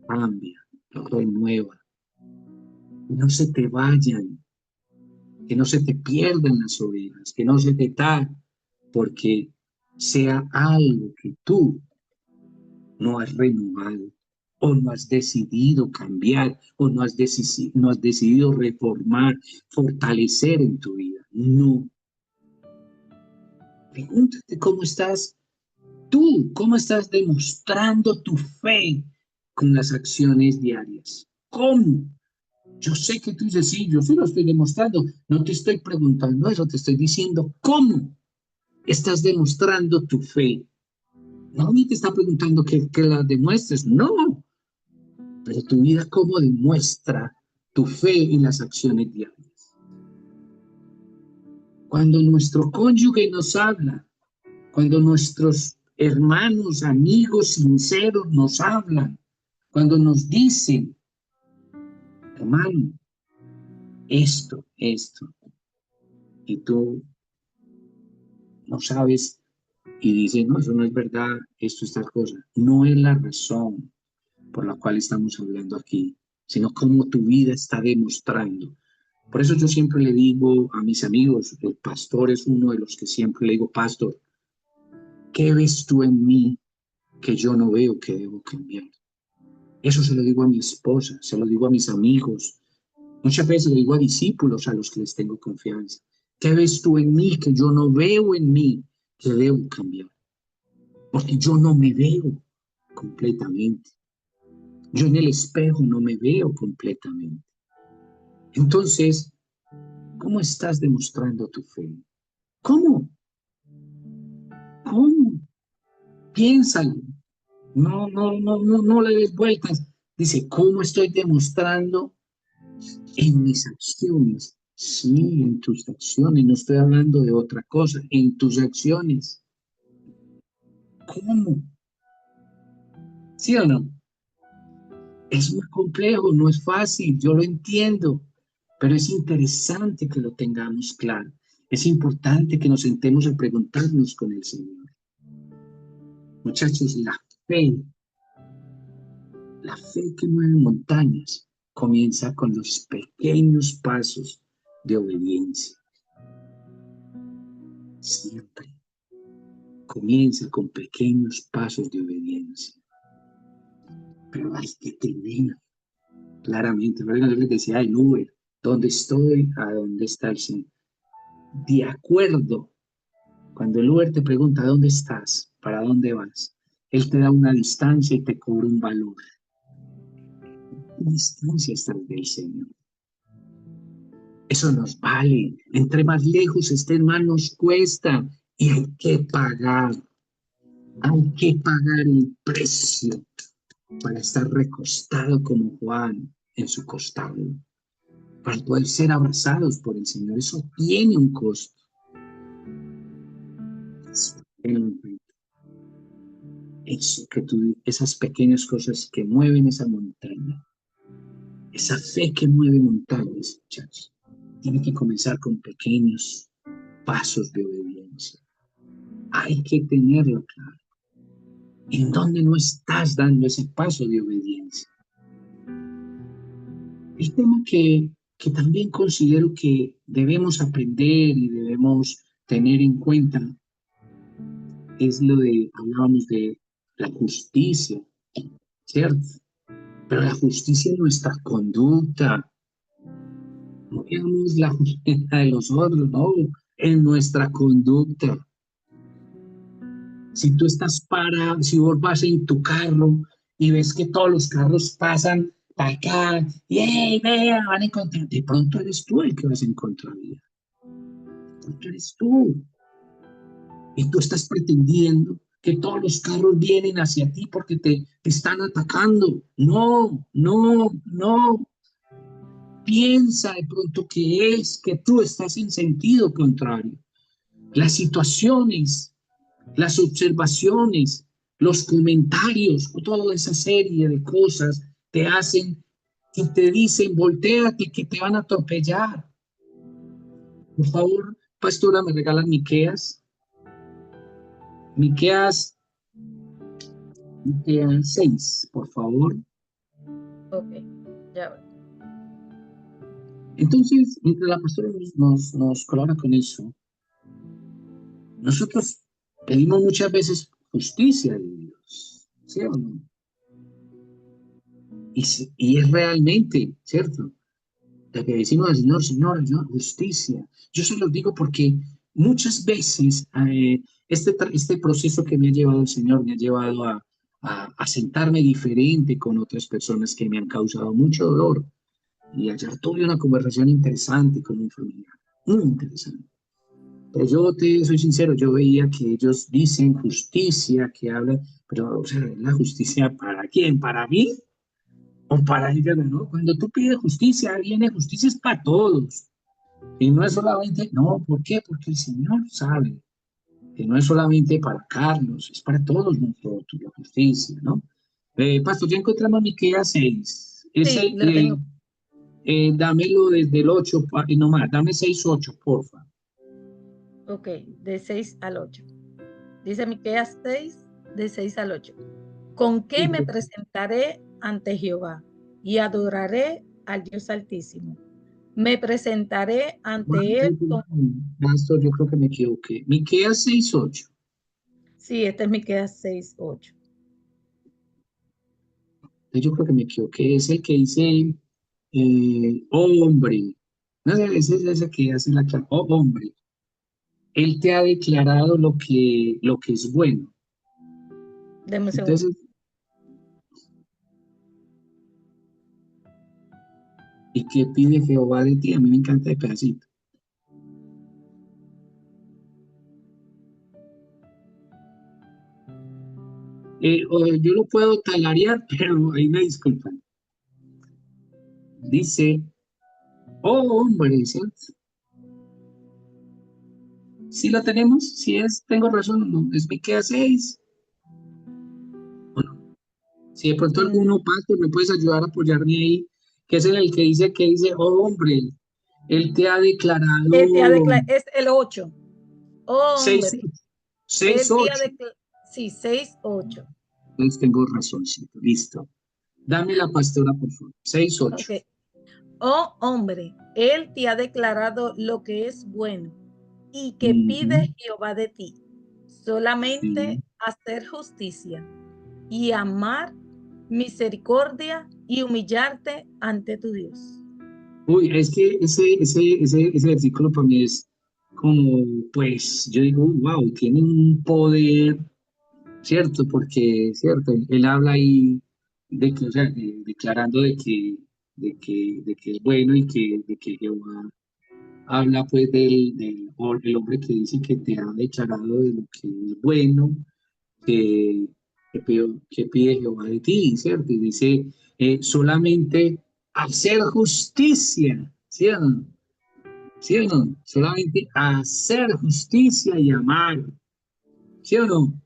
cambia, renueva. No se te vayan, que no se te pierdan las ovejas, que no se te tapen, porque sea algo que tú no has renovado, o no has decidido cambiar, o no has decidido reformar, fortalecer en tu vida. No. Pregúntate cómo estás tú, cómo estás demostrando tu fe con las acciones diarias. ¿Cómo? Yo sé que tú dices, sí, yo sí lo estoy demostrando. No te estoy preguntando eso, te estoy diciendo cómo estás demostrando tu fe. Nadie te está preguntando que la demuestres, no. Pero tu vida, ¿cómo demuestra tu fe en las acciones diarias? Cuando nuestro cónyuge nos habla, cuando nuestros hermanos, amigos sinceros nos hablan, cuando nos dicen, hermano, esto, y tú no sabes y dices, no, eso no es verdad, esto es tal cosa. No es la razón por la cual estamos hablando aquí, sino cómo tu vida está demostrando. Por eso yo siempre le digo a mis amigos, el pastor es uno de los que siempre le digo, pastor, ¿qué ves tú en mí que yo no veo que debo cambiar? Eso se lo digo a mi esposa, se lo digo a mis amigos, muchas veces le digo a discípulos a los que les tengo confianza. ¿Qué ves tú en mí que yo no veo en mí que debo cambiar? Porque yo no me veo completamente. Yo en el espejo no me veo completamente. Entonces, ¿cómo estás demostrando tu fe? ¿Cómo? ¿Cómo? Piénsalo. No le des vueltas. Dice, ¿cómo estoy demostrando en mis acciones? Sí, en tus acciones. No estoy hablando de otra cosa. En tus acciones. ¿Cómo? ¿Sí o no? Es muy complejo, no es fácil, yo lo entiendo, pero es interesante que lo tengamos claro. Es importante que nos sentemos a preguntarnos con el Señor. Muchachos, la fe que mueve montañas, comienza con los pequeños pasos de obediencia. Siempre comienza con pequeños pasos de obediencia. Pero hay que tener claramente, yo les decía el Uber, ¿dónde estoy? ¿A dónde está el Señor? De acuerdo, cuando el Uber te pregunta ¿dónde estás? ¿Para dónde vas? Él te da una distancia y te cobra un valor. ¿Qué distancia estás del Señor? Eso nos vale. Entre más lejos esté, más nos cuesta. Y hay que pagar. Hay que pagar el precio para estar recostado como Juan en su costado. Para poder ser abrazados por el Señor. Eso tiene un costo. Eso tiene un costo. Eso esas pequeñas cosas que mueven esa montaña, esa fe que mueve montañas, muchachos, tiene que comenzar con pequeños pasos de obediencia. Hay que tenerlo claro. ¿En dónde no estás dando ese paso de obediencia? El tema que también considero que debemos aprender y debemos tener en cuenta es hablábamos de la justicia, ¿cierto? Pero la justicia en nuestra conducta, no veamos la justicia de los otros, no, en nuestra conducta. Si tú estás parado, si vos vas en tu carro y ves que todos los carros pasan para acá, y hey, vea, van a encontrar, de pronto eres tú el que vas a encontrar vida. De pronto eres tú. Y tú estás pretendiendo que todos los carros vienen hacia ti porque te están atacando. No, no, no. Piensa de pronto que es que tú estás en sentido contrario. Las situaciones, las observaciones, los comentarios, toda esa serie de cosas te hacen y te dicen, voltéate que te van a atropellar. Por favor, pastora, me regalan Miqueas. Miqueas 6, por favor. Ok, ya va. Entonces, mientras la pastora nos colabora con eso, nosotros pedimos muchas veces justicia de Dios. ¿sí o no? Y es realmente, ¿cierto? Lo que decimos al Señor, Señor, yo, justicia. Yo se los digo porque muchas veces este proceso que me ha llevado el Señor me ha llevado a sentarme diferente con otras personas que me han causado mucho dolor. Y ayer tuve una conversación interesante con un familiar, muy interesante. Pero yo te soy sincero, yo veía que ellos dicen justicia, que hablan, pero o sea, ¿la justicia para quién? ¿Para mí? ¿O para ellos? ¿No? Cuando tú pides justicia, viene justicia es para todos. Y no es solamente, no, ¿por qué? Porque el Señor sabe que no es solamente para Carlos, es para todos nosotros la justicia, ¿no? Pastor, ya encontramos Miqueas 6. Sí, Ese, lo tengo. dámelo desde el 8, no más, dame 6, 8, porfa. Ok, de 6 al 8. Dice Miqueas 6, de 6 al 8. ¿Con qué Sí, me presentaré ante Jehová y adoraré al Dios Altísimo? Me presentaré ante él con... Pastor, yo creo que me equivoqué. Miqueas 6, 8. Sí, este es Miqueas 6, 8. Yo creo que me equivoqué. Es el que dice, oh hombre. No, ese es ese que hace la clave. Oh hombre. Él te ha declarado lo que es bueno. Deme un segundo. Entonces, ¿y qué pide Jehová de ti? A mí me encanta el pedacito. Yo lo puedo talarear, pero ahí me disculpan. Dice, oh hombre, ¿cierto? ¿Sí lo tenemos? Si es, tengo razón o no. Es Miqueas 6. Si de pronto Mm, alguno, Pastor, me puedes ayudar a apoyarme ahí, que es en el que dice, oh hombre, él te ha declarado es el 8. Oh, 6, hombre, 6, el día 8. de... Sí, 6, 8. Entonces tengo razoncito, listo. Dame la pastora, por favor. 6, 8. Ok. Oh, hombre, él te ha declarado lo que es bueno y que pide Ujú, Jehová de ti. Solamente sí. hacer justicia y amar misericordia y humillarte ante tu Dios. Uy, es que ese versículo para mí es como, pues, yo digo, wow, tiene un poder, ¿cierto? Porque, ¿cierto? Él habla ahí de que, o sea, declarando de que es bueno y que, de que Jehová habla pues el hombre que dice que te ha declarado de lo que es bueno, que, que pide Jehová de ti, ¿cierto? Y dice, solamente hacer justicia, ¿sí o no? ¿Sí o no? Solamente hacer justicia y amar, ¿sí o no?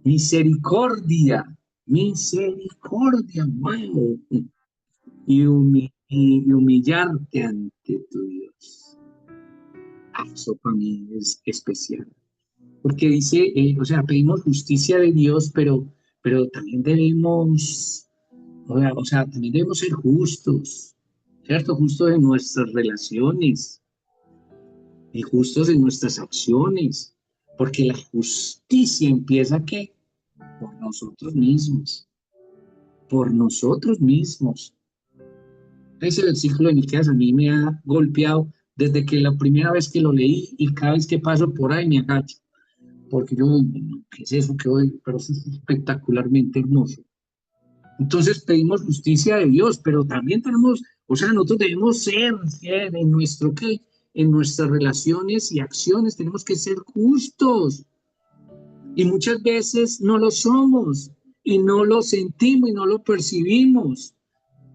Misericordia, misericordia, wow. Y humillarte ante tu Dios. Ah, eso para mí es especial. Porque dice, o sea, pedimos justicia de Dios, pero también debemos, o sea, también debemos ser justos, ¿cierto? Justos en nuestras relaciones y justos en nuestras acciones, porque la justicia empieza ¿qué? Por nosotros mismos, por nosotros mismos. Ese versículo de Miqueas a mí me ha golpeado desde que la primera vez que lo leí y cada vez que paso por ahí me agacho, porque yo, ¿qué es eso que hoy? Pero eso es espectacularmente hermoso. Entonces pedimos justicia de Dios, pero también tenemos, o sea, nosotros debemos ser en nuestro qué, en nuestras relaciones y acciones, tenemos que ser justos. Y muchas veces no lo somos y no lo sentimos y no lo percibimos,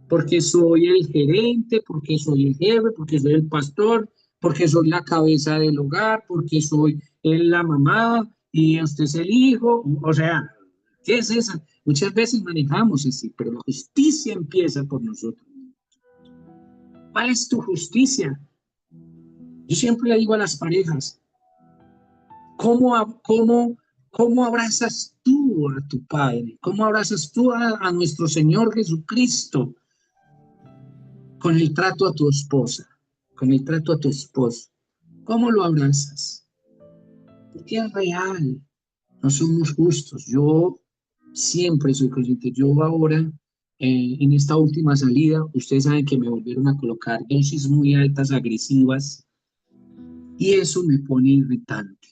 porque soy el gerente, porque soy el jefe, porque soy el pastor, porque soy la cabeza del hogar, porque soy la mamá y usted es el hijo. O sea, ¿qué es eso? Muchas veces manejamos así, pero la justicia empieza por nosotros. ¿Cuál es tu justicia? Yo siempre le digo a las parejas, ¿cómo abrazas tú a tu Padre? ¿Cómo abrazas tú a nuestro Señor Jesucristo con el trato a tu esposa, con el trato a tu esposo? ¿Cómo lo abrazas? Porque es real, no somos justos. Yo siempre soy consciente. Yo ahora, en esta última salida, ustedes saben que me volvieron a colocar dosis muy altas, agresivas, y eso me pone irritante.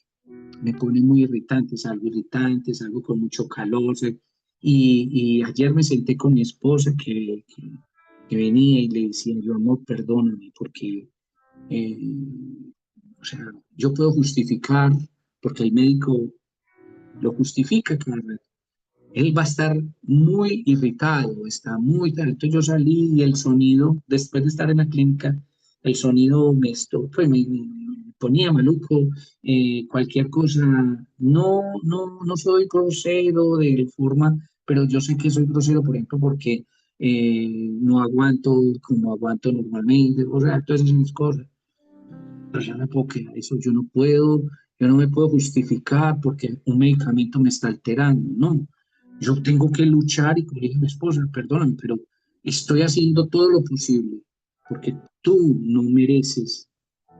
Me pone muy irritante, salgo con mucho calor. Y ayer me senté con mi esposa que venía y le decía, yo, amor, perdóname, porque, eh, o sea, yo puedo justificar, porque el médico lo justifica, claro. Él va a estar muy irritado, está muy tal. Entonces yo salí y el sonido, después de estar en la clínica, el sonido pues me ponía maluco, cualquier cosa. No soy grosero de forma, pero yo sé que soy grosero, por ejemplo, porque no aguanto como aguanto normalmente, o sea, todas esas cosas. Pero yo no puedo quedar eso, yo no me puedo justificar porque un medicamento me está alterando, no. Yo tengo que luchar y como le dije a mi esposa, perdóname, pero estoy haciendo todo lo posible porque tú no mereces,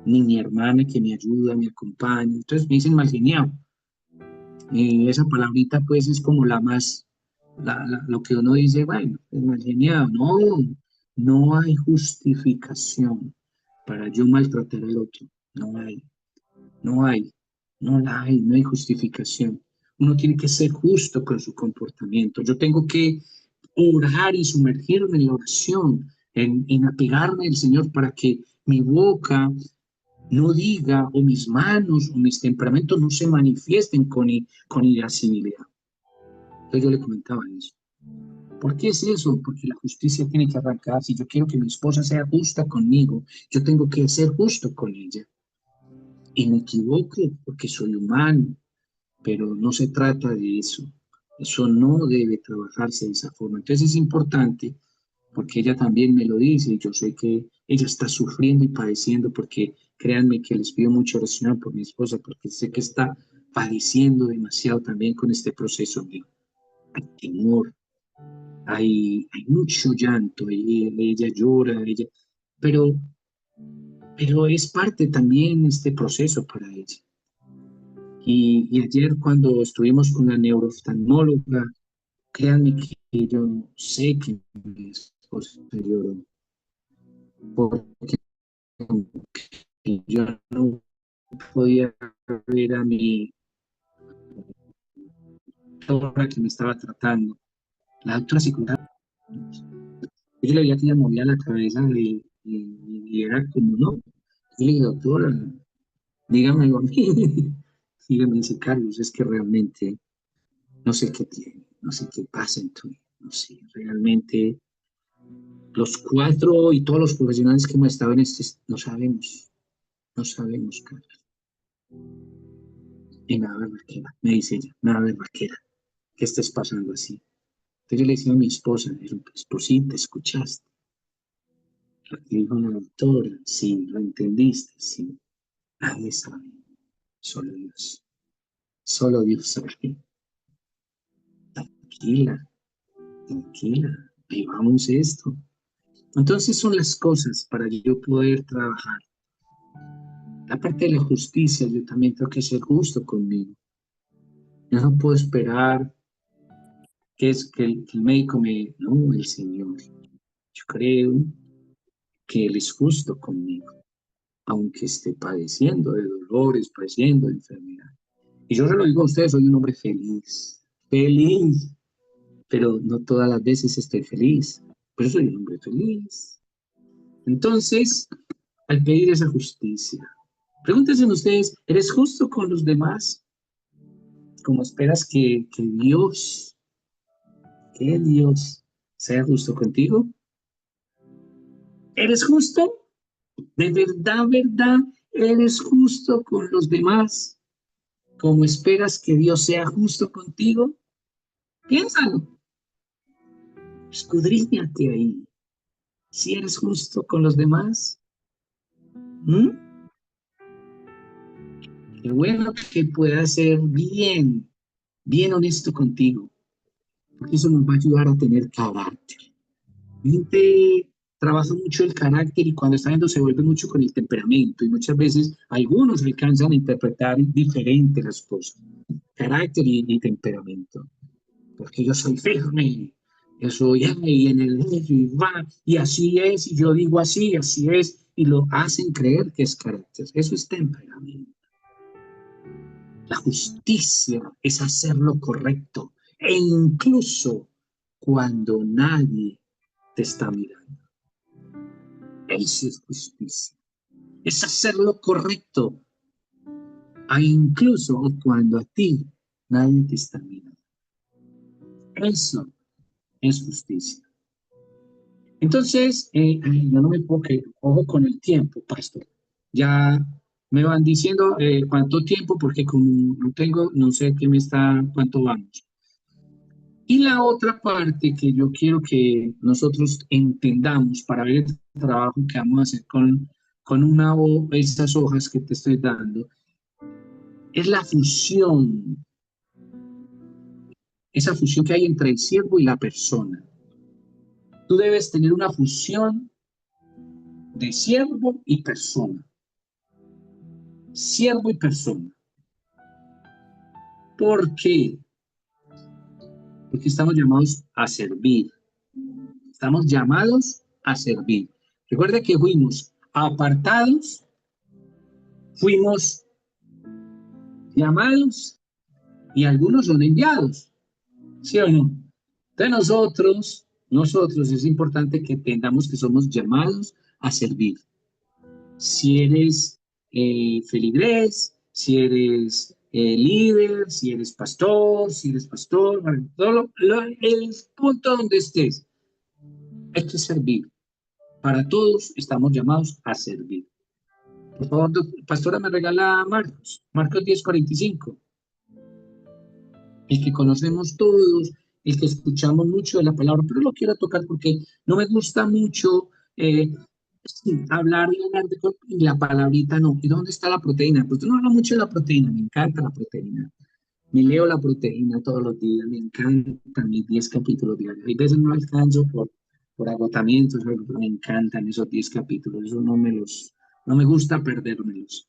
ni mi hermana que me ayuda, me acompaña. Entonces me dicen mal geniado. Y esa palabrita pues es como la más, lo que uno dice, bueno, es mal geniado. No, no hay justificación para yo maltratar al otro. No hay. No hay, no la hay, no hay justificación. Uno tiene que ser justo con su comportamiento. Yo tengo que orar y sumergirme en la oración, en apegarme al Señor para que mi boca no diga, o mis manos, o mis temperamentos no se manifiesten con irascibilidad. Entonces yo le comentaba eso. ¿Por qué es eso? Porque la justicia tiene que arrancar. Si yo quiero que mi esposa sea justa conmigo, yo tengo que ser justo con ella. Y me equivoco porque soy humano, pero no se trata de eso. Eso no debe trabajarse de esa forma. Entonces es importante, porque ella también me lo dice, y yo sé que ella está sufriendo y padeciendo, porque créanme que les pido mucha oración por mi esposa, porque sé que está padeciendo demasiado también con este proceso de hay temor, hay mucho llanto, ella llora, pero, pero es parte también este proceso para ella. Y ayer cuando estuvimos con la neurooftalmóloga, créanme que yo sé que mi esposa lloró, porque yo no podía ver a mi doctora que me estaba tratando. La doctora psicóloga, yo le veía que ella movía la cabeza y era como, no. Y le dije, doctora, dígamelo a mí. Y ella me dice, Carlos, es que realmente no sé qué tiene, no sé qué pasa en tu vida, no sé, realmente los cuatro y todos los profesionales que hemos estado en este, no sabemos, Carlos. Y nada, berraquera, me dice ella, nada, berraquera, ¿qué estás pasando así? Entonces yo le decía a mi esposa, esposita, ¿escuchaste? Lo que dijo la doctora, sí, lo entendiste, sí. Nadie sabe, solo Dios sabe. Tranquila, tranquila, vivamos esto. Entonces son las cosas para yo poder trabajar. La parte de la justicia, yo también tengo que ser justo conmigo. Yo no puedo esperar que el médico me... No, el Señor. Yo creo que Él es justo conmigo, aunque esté padeciendo de dolores, padeciendo de enfermedad. Y yo se lo digo a ustedes, soy un hombre feliz, feliz, pero no todas las veces estoy feliz, pero soy un hombre feliz. Entonces, al pedir esa justicia, pregúntense ustedes, ¿eres justo con los demás? ¿Cómo esperas que Dios sea justo contigo? ¿Eres justo? ¿De verdad, eres justo con los demás? ¿Cómo esperas que Dios sea justo contigo? Piénsalo, escudriñate ahí. Si eres justo con los demás, ¿m? Qué bueno que puedas ser bien honesto contigo, porque eso nos va a ayudar a tener carácter. La gente trabaja mucho el carácter y cuando está viendo se vuelve mucho con el temperamento y muchas veces algunos alcanzan a interpretar diferente las cosas, carácter y temperamento. porque yo soy firme, yo soy y en el y va, y así es, y yo digo así, así es, y lo hacen creer que es carácter. Eso es temperamento. La justicia es hacer lo correcto, e incluso cuando nadie te está mirando. Eso es justicia. Es hacer lo correcto, e incluso cuando a ti nadie te está mirando. Eso es justicia. Entonces, yo no me puedo quedar, ojo con el tiempo, pastor. Ya me van diciendo cuánto tiempo, porque como no tengo, no sé qué me está, cuánto vamos. Y la otra parte que yo quiero que nosotros entendamos para ver el trabajo que vamos a hacer con esas hojas que te estoy dando, es la fusión, esa fusión que hay entre el siervo y la persona. Tú debes tener una fusión de siervo y persona. Siervo y persona. ¿Por qué? Porque estamos llamados a servir. Estamos llamados a servir. Recuerda que fuimos apartados, fuimos llamados y algunos son enviados. ¿Sí o no? Entonces nosotros es importante que entendamos que somos llamados a servir. Si eres feligrés, si eres líder, si eres pastor, bueno, el punto donde estés, hay que servir. Para todos estamos llamados a servir. Por favor, pastora, me regala Marcos 10:45. El que conocemos todos, el que escuchamos mucho de la palabra, pero lo quiero tocar porque no me gusta mucho hablar y la palabrita no. ¿Y dónde está la proteína? Pues no hablo mucho de la proteína, me encanta la proteína. Me leo la proteína todos los días, me encantan mis 10 capítulos diarios. Hay veces no alcanzo por agotamientos, pero me encantan esos 10 capítulos, eso no me gusta perdérmelos.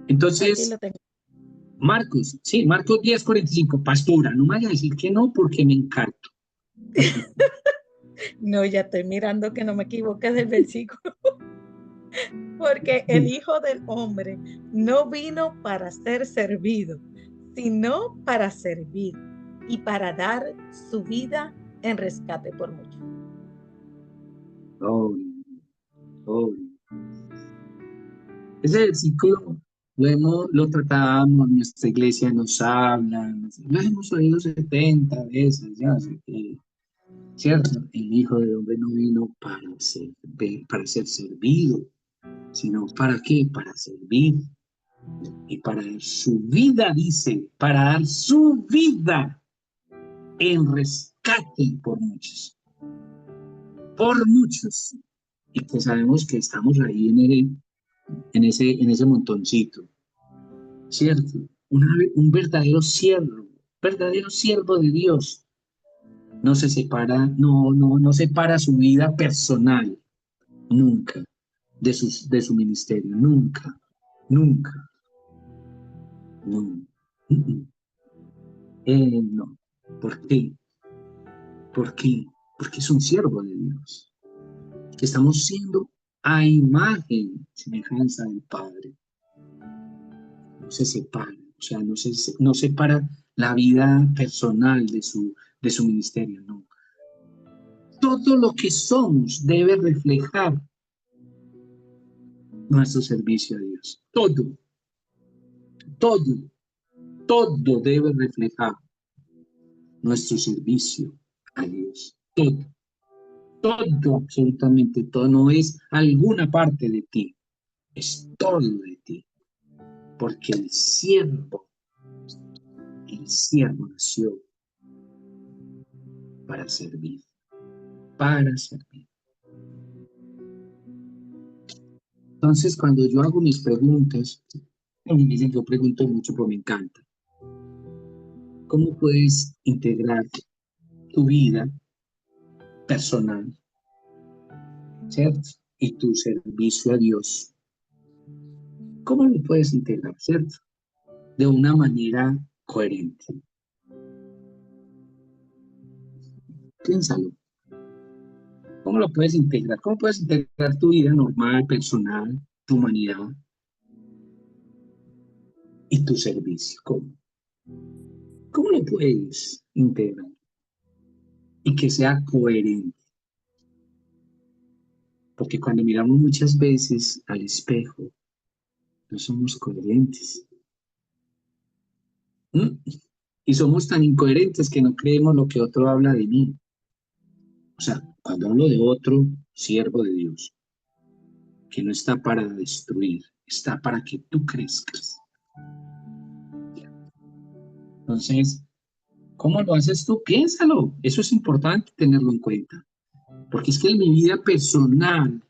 Aquí Entonces, lo tengo. Marcos 10:45, pastora, no me vaya a decir que no porque me encanto. No, ya estoy mirando que no me equivoque del versículo. Porque el Hijo del Hombre no vino para ser servido, sino para servir y para dar su vida en rescate por muchos. Oh, oh. Ese versículo lo tratábamos, nuestra iglesia nos habla, lo hemos oído 70 veces, ya sé que, ¿cierto? El Hijo del Hombre no vino para ser servido, sino ¿para qué? Para servir y para dar su vida, dice, para dar su vida en rescate por muchos, y que sabemos que estamos ahí en ese montoncito. ¿Cierto? Un verdadero siervo de Dios, no se separa, no separa su vida personal, nunca, de su ministerio, nunca, nunca, no. No. ¿Por qué? ¿Por qué? Porque es un siervo de Dios. Estamos siendo a imagen, semejanza del Padre. No se separa, o sea, no separa la vida personal de su ministerio, no. Todo lo que somos debe reflejar nuestro servicio a Dios. Todo, todo debe reflejar nuestro servicio a Dios. Todo, absolutamente todo. No es alguna parte de ti, es todo de ti. Porque el siervo nació para servir, para servir. Entonces, cuando yo hago mis preguntas, a mí me dicen que yo pregunto mucho, pero me encanta. ¿Cómo puedes integrar tu vida personal, ¿cierto? Y tu servicio a Dios? ¿Cómo lo puedes integrar, cierto? De una manera coherente. Piénsalo. ¿Cómo lo puedes integrar? ¿Cómo puedes integrar tu vida normal, personal, tu humanidad y tu servicio? ¿Cómo? ¿Cómo lo puedes integrar? Y que sea coherente. Porque cuando miramos muchas veces al espejo, no somos coherentes. ¿Mm? Y somos tan incoherentes que no creemos lo que otro habla de mí. O sea, cuando hablo de otro, siervo de Dios, que no está para destruir, está para que tú crezcas. Entonces, ¿cómo lo haces tú? Piénsalo. Eso es importante tenerlo en cuenta. Porque es que mi vida personal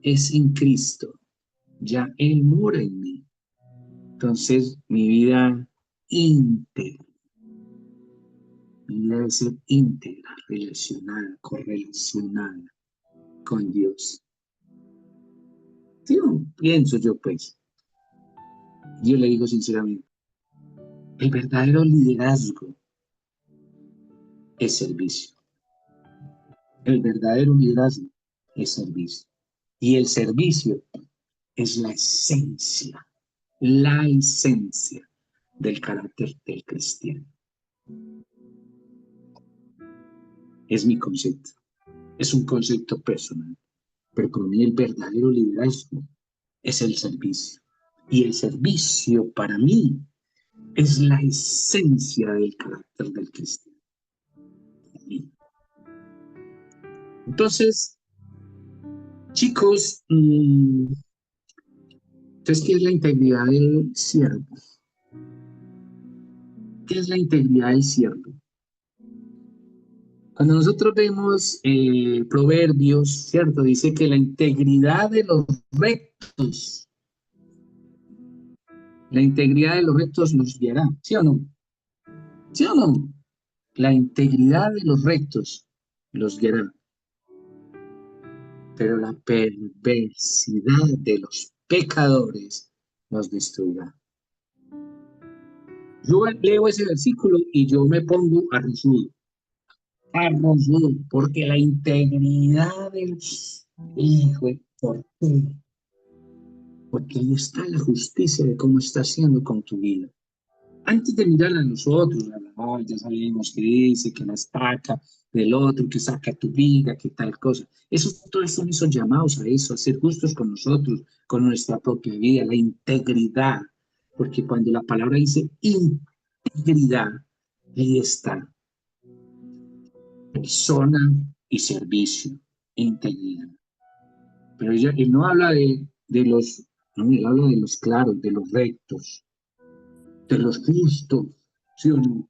es en Cristo. Ya Él mora en mí. Entonces, mi vida íntegra, mi vida debe ser íntegra, relacionada, correlacionada con Dios. Sí, no, pienso yo, pues. Yo le digo sinceramente, el verdadero liderazgo es servicio. El verdadero liderazgo es servicio. Y el servicio es la esencia del carácter del cristiano. Es mi concepto. Es un concepto personal. Pero para mí el verdadero liderazgo es el servicio. Y el servicio para mí es la esencia del carácter del cristiano. Entonces, chicos, entonces, ¿qué es la integridad del siervo? ¿Qué es la integridad del siervo? Cuando nosotros vemos Proverbios, ¿cierto? Dice que la integridad de los rectos, la integridad de los rectos los guiará, ¿sí o no? ¿Sí o no? La integridad de los rectos los guiará, pero la perversidad de los pecadores los destruirá. Yo leo ese versículo y yo me pongo arrozudo, porque la integridad del hijo, ¿por qué? Porque ahí está la justicia de cómo está haciendo con tu vida. Antes de mirar a nosotros, ya sabemos que dice que la estaca del otro, que saca tu vida, que tal cosa. Todos son esos llamados a eso, a ser justos con nosotros, con nuestra propia vida, la integridad. Porque cuando la palabra dice integridad, ahí está. Persona y servicio, integridad. Pero él no habla de los, no, él habla de los claros, de los rectos, de los justos, ¿sí o no?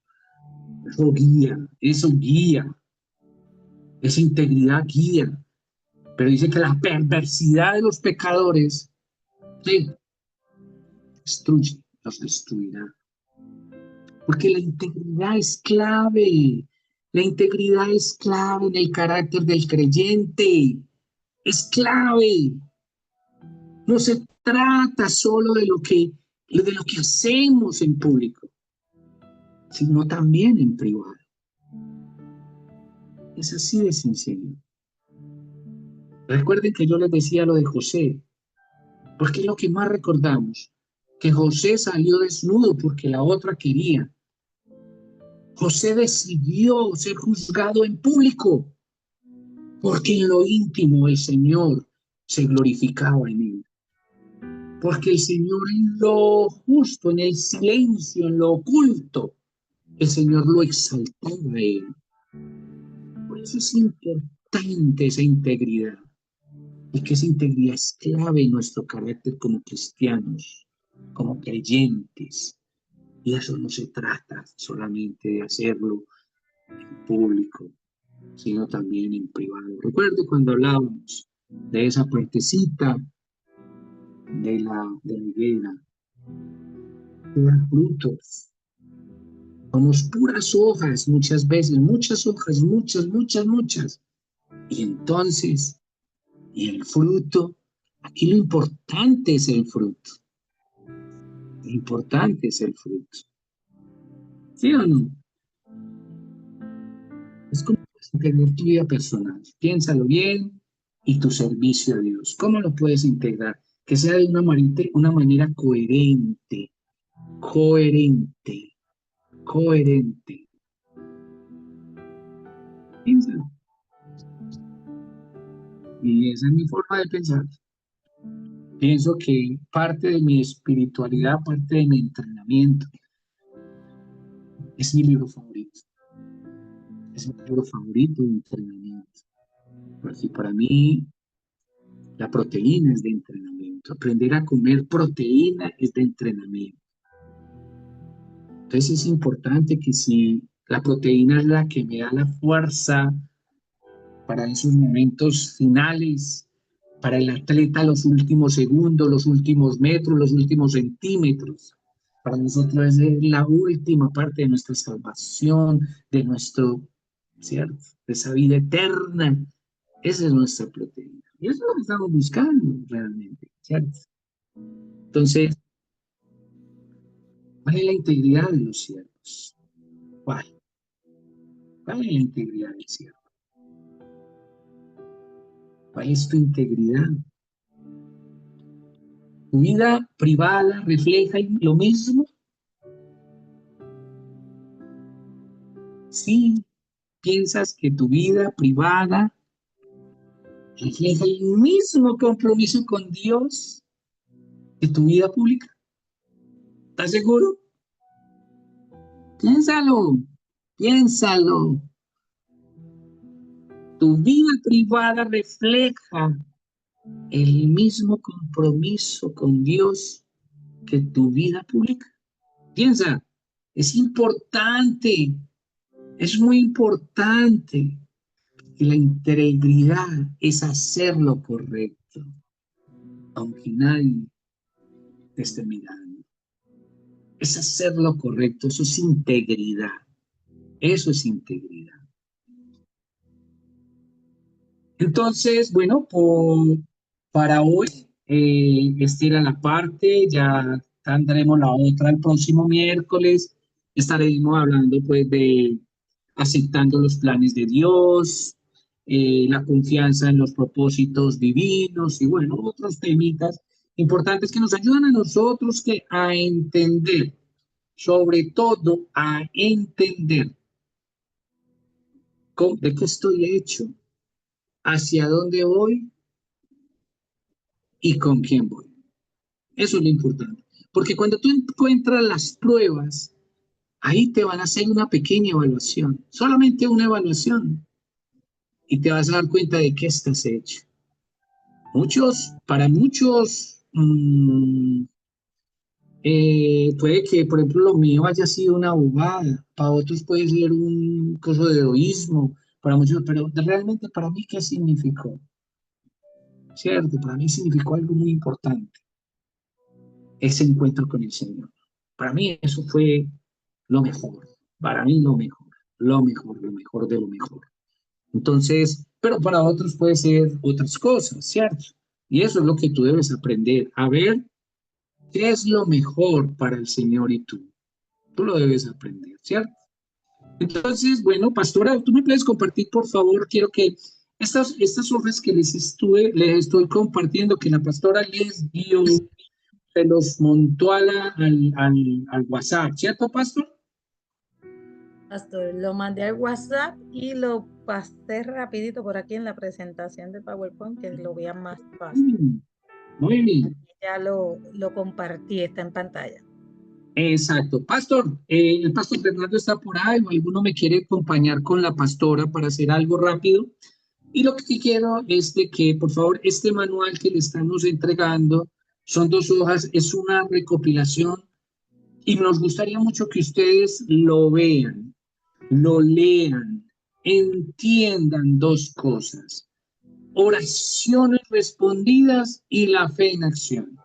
Eso guía, esa integridad guía. Pero dice que la perversidad de los pecadores, sí, destruye, los destruirá. Porque la integridad es clave. La integridad es clave en el carácter del creyente. Es clave. No se trata solo de lo que hacemos en público, sino también en privado. Es así de sencillo. Recuerden que yo les decía lo de José, porque es lo que más recordamos, que José salió desnudo porque la otra quería. José decidió ser juzgado en público, porque en lo íntimo el Señor se glorificaba en él. Porque el Señor en lo justo, en el silencio, en lo oculto, el Señor lo exaltaba a él. Por eso es importante esa integridad. Y que esa integridad es clave en nuestro carácter como cristianos, como creyentes. Y eso no se trata solamente de hacerlo en público, sino también en privado. Recuerdo cuando hablábamos de esa partecita de la higuera, que da frutos. Somos puras hojas muchas veces, muchas hojas, muchas. Y entonces, y el fruto, aquí lo importante es el fruto. Lo importante es el fruto. ¿Sí o no? Es como puedes integrar tu vida personal. Piénsalo bien y tu servicio a Dios. ¿Cómo lo puedes integrar? Que sea de una manera coherente, coherente, coherente. Piénsalo. Y esa es mi forma de pensar. Pienso que parte de mi espiritualidad, parte de mi entrenamiento, es mi libro favorito. Es mi libro favorito de entrenamiento. Porque para mí la proteína es de entrenamiento. Aprender a comer proteína es de entrenamiento. Entonces es importante que si la proteína es la que me da la fuerza para esos momentos finales, para el atleta los últimos segundos, los últimos metros, los últimos centímetros, para nosotros es la última parte de nuestra salvación, de nuestro, ¿cierto? De esa vida eterna. Esa es nuestra proteína. Y eso es lo que estamos buscando realmente, ¿cierto? Entonces, ¿cuál es la integridad de los siervos? ¿Cuál? ¿Cuál es la integridad del siervo? ¿Cuál es tu integridad? ¿Tu vida privada refleja lo mismo? Sí, piensas que tu vida privada refleja el mismo compromiso con Dios que tu vida pública. ¿Estás seguro? Piénsalo, piénsalo. Tu vida privada refleja el mismo compromiso con Dios que tu vida pública. Piensa, es importante, es muy importante que la integridad es hacer lo correcto, aunque nadie te esté mirando. Es hacer lo correcto, eso es integridad, eso es integridad. Entonces, bueno, para hoy, esta era la parte, ya tendremos la otra el próximo miércoles, estaremos hablando pues de aceptando los planes de Dios, la confianza en los propósitos divinos y bueno, otros temitas importantes que nos ayudan a nosotros que a entender, sobre todo a entender de qué estoy hecho, hacia dónde voy y con quién voy. Eso es lo importante. Porque cuando tú encuentras las pruebas, ahí te van a hacer una pequeña evaluación, solamente una evaluación, y te vas a dar cuenta de qué estás hecho. Para muchos, puede que, por ejemplo, lo mío haya sido una bobada, para otros puede ser un caso de egoísmo, para muchos, pero realmente para mí, ¿qué significó? ¿Cierto? Para mí significó algo muy importante, ese encuentro con el Señor. Para mí eso fue lo mejor, para mí lo mejor, lo mejor, lo mejor de lo mejor. Entonces, pero para otros puede ser otras cosas, ¿cierto? Y eso es lo que tú debes aprender, a ver qué es lo mejor para el Señor y tú. Tú lo debes aprender, ¿cierto? Entonces, bueno, pastora, tú me puedes compartir, por favor, quiero que estas hojas que les estoy compartiendo, que la pastora les dio, se los montó al WhatsApp, ¿cierto, pastor? Pastor, lo mandé al WhatsApp y lo pasé rapidito por aquí en la presentación de PowerPoint, que lo vean más fácil. Muy bien. Ya lo compartí, está en pantalla. Exacto. Pastor, el pastor Fernando está por ahí, o alguno me quiere acompañar con la pastora para hacer algo rápido. Y lo que quiero es de que, por favor, este manual que le estamos entregando son 2 hojas, es una recopilación y nos gustaría mucho que ustedes lo vean, lo lean, entiendan 2 cosas: oraciones respondidas y la fe en acción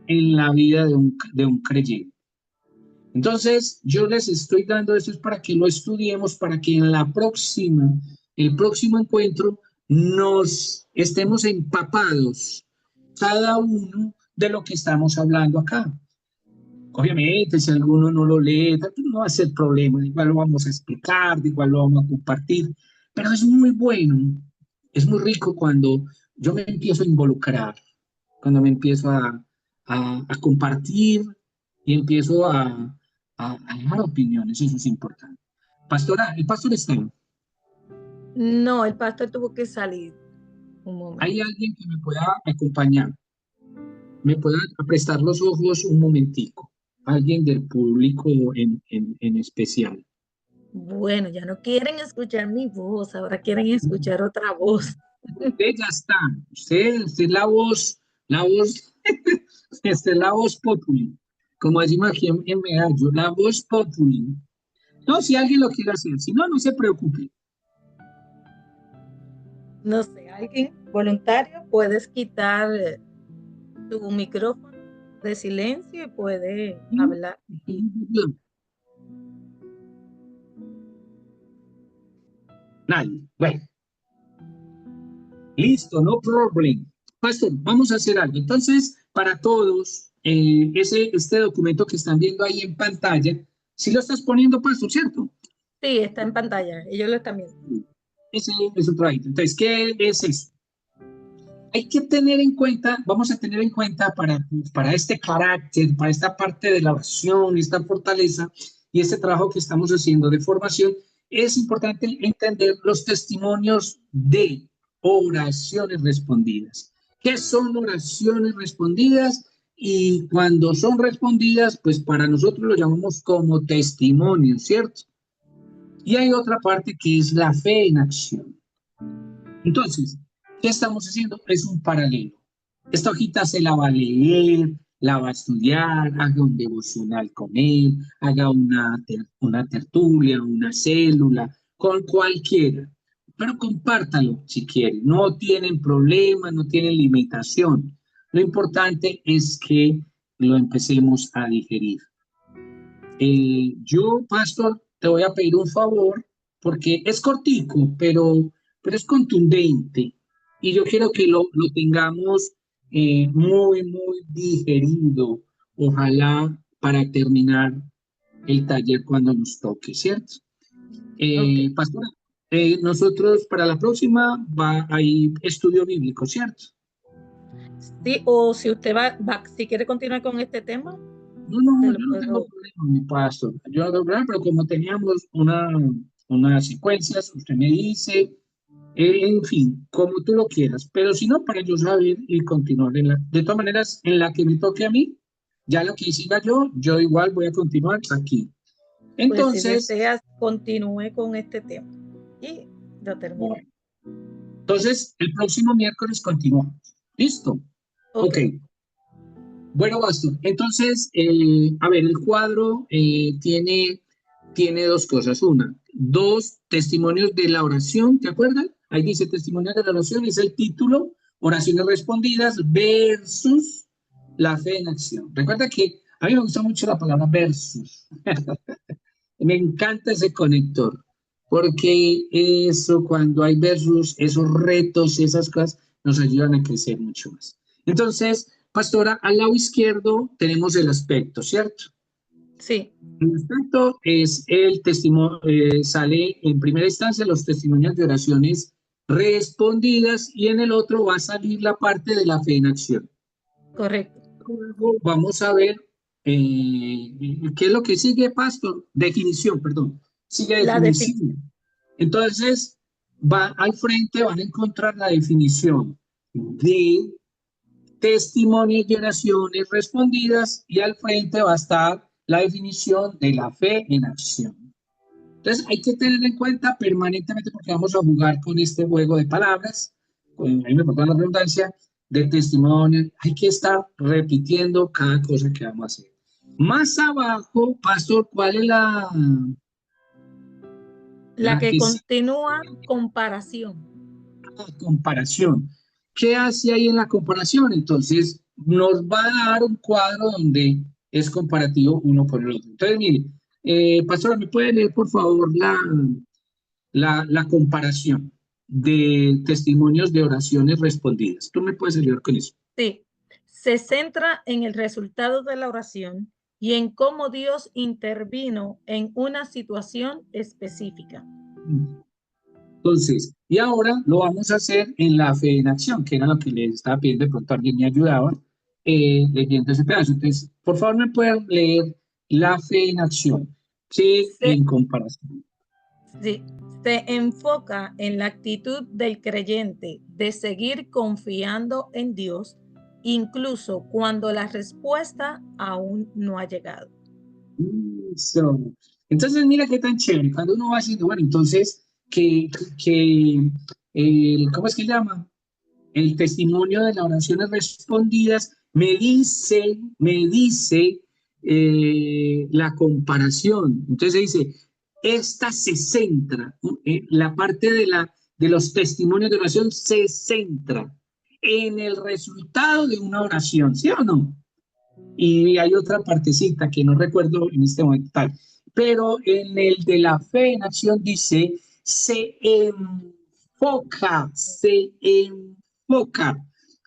en la vida de un creyente. Entonces, yo les estoy dando esto es para que lo estudiemos, para que en el próximo encuentro, nos estemos empapados cada uno de lo que estamos hablando acá. Obviamente, si alguno no lo lee, no va a ser problema, igual lo vamos a explicar, igual lo vamos a compartir, pero es muy bueno, es muy rico cuando yo me empiezo a involucrar, cuando me empiezo a compartir y empiezo a dar opiniones, eso es importante. Pastora, el pastor está, No, el pastor tuvo que salir un hay momento. alguien que me pueda acompañar, me pueda prestar los ojos un momentico, alguien del público en especial. Bueno, ya no quieren escuchar mi voz, ahora quieren escuchar otra voz. Usted ya está, usted es la voz, este, la voz populi, como decimos aquí en Medallo, la voz populi. No, si alguien lo quiere hacer, si no, no se preocupe. No sé, alguien voluntario, puedes quitar tu micrófono de silencio y puede hablar. Y Nadie. Bueno, listo, no problem. Pastor, vamos a hacer algo. Entonces, para todos, este documento que están viendo ahí en pantalla, si lo estás poniendo, Pastor, ¿cierto? sí, está en pantalla, ellos lo están viendo. Ese es un trabajito. Entonces, ¿qué es esto? Hay que tener en cuenta, vamos a tener en cuenta para este carácter, para esta parte de la oración, esta fortaleza y este trabajo que estamos haciendo de formación, es importante entender los testimonios de oraciones respondidas. ¿Qué son oraciones respondidas? Y cuando son respondidas, pues para nosotros lo llamamos como testimonio, ¿cierto? Y hay otra parte que es la fe en acción. Entonces, ¿qué estamos haciendo? Es un paralelo. Esta hojita se la va a leer, la va a estudiar, haga un devocional con él, haga una tertulia, una célula, con cualquiera. Pero compártalo si quiere. No tienen problema, no tienen limitación. Lo importante es que lo empecemos a digerir. Yo, pastor, te voy a pedir un favor porque es cortico, pero es contundente y yo quiero que lo tengamos muy digerido, ojalá para terminar el taller cuando nos toque, ¿cierto? Ok. Pastora, nosotros para la próxima va a ir estudio bíblico, ¿cierto? Sí, o si usted si quiere continuar con este tema, te No, lo yo no tengo puedo. problema, mi pastor. Yo no tengo problema, pero como teníamos unas secuencias, usted me dice, en fin, como tú lo quieras. Pero si no, para yo saber y continuar de todas maneras, en la que me toque a mí, ya lo que siga yo igual voy a continuar aquí. Pues si Entonces, deseas, continúe con este tema y lo termina. bueno, entonces el próximo miércoles continuamos. ¿Listo? Ok, Ok. Bueno, Basto. Entonces, a ver, el cuadro tiene dos cosas. Una, dos testimonios de la oración, ¿te acuerdas? Ahí dice testimonios de la oración, es el título, oraciones respondidas versus la fe en acción. Recuerda que a mí me gusta mucho la palabra versus. Me encanta ese conector, porque eso, cuando hay versus, esos retos, esas cosas, nos ayudan a crecer mucho más. Entonces, pastora, al lado izquierdo tenemos el aspecto, ¿cierto? sí, El aspecto es el testimonio, sale en primera instancia los testimonios de oraciones respondidas y en el otro va a salir la parte de la fe en acción. correcto. Luego vamos a ver qué es lo que sigue, pastor. Definición, perdón. Sigue La definición. definición. Entonces, va al frente, van a encontrar la definición de testimonios de oraciones respondidas y al frente va a estar la definición de la fe en acción. Entonces, hay que tener en cuenta permanentemente porque vamos a jugar con este juego de palabras, ahí me perdón la redundancia, de testimonio. Hay que estar repitiendo cada cosa que vamos a hacer. Más abajo, pastor, ¿cuál es La la que que sigue? continúa, comparación. La comparación? ¿Qué hace ahí en la comparación? Entonces, nos va a dar un cuadro donde es comparativo uno por el otro. Entonces, mire, pastora, ¿me puede leer, por favor, la comparación de testimonios de oraciones respondidas? ¿Tú me puedes ayudar con eso? Sí, se centra en el resultado de la oración y en cómo Dios intervino en una situación específica. Entonces, y ahora lo vamos a hacer en la fe en acción, que era lo que les estaba pidiendo, de pronto alguien me ayudaba leyendo ese pedazo. Entonces, por favor, me pueden leer la fe en acción, que Se, en comparación. sí, se enfoca en la actitud del creyente de seguir confiando en Dios, incluso cuando la respuesta aún no ha llegado. So, entonces, mira qué tan chévere, cuando uno va haciendo, bueno, entonces, ¿cómo es que llama? El testimonio de las oraciones respondidas me dice la comparación. Entonces dice, esta se centra, la parte de los testimonios de oración se centra en el resultado de una oración, ¿sí o no? Y hay otra partecita que no recuerdo en este momento tal, pero en el de la fe en acción dice, se enfoca.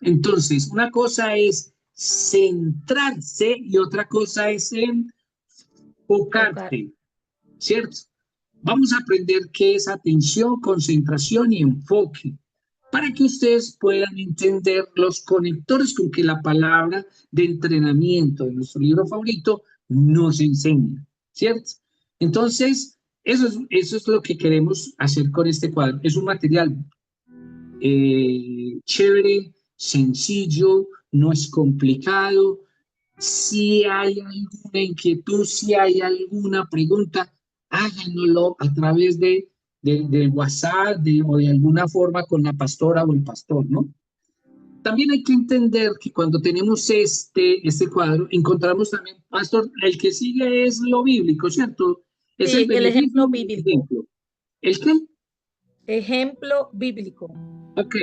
Entonces, una cosa es centrarse y otra cosa es Enfocar. enfocarte, ¿cierto? Vamos a aprender qué es atención, concentración y enfoque, para que ustedes puedan entender los conectores con que la palabra de entrenamiento de nuestro libro favorito nos enseña, ¿cierto? Entonces, eso es lo que queremos hacer con este cuadro. Es un material chévere, sencillo, no es complicado. Si hay alguna inquietud, si hay alguna pregunta, háganoslo a través del WhatsApp o de alguna forma con la pastora o el pastor, ¿no? También hay que entender que cuando tenemos este cuadro, encontramos también, pastor, el que sigue es lo bíblico, ¿cierto? Es el Sí, el beneficio ejemplo del bíblico. ejemplo. ¿El qué? Ejemplo bíblico. Ok.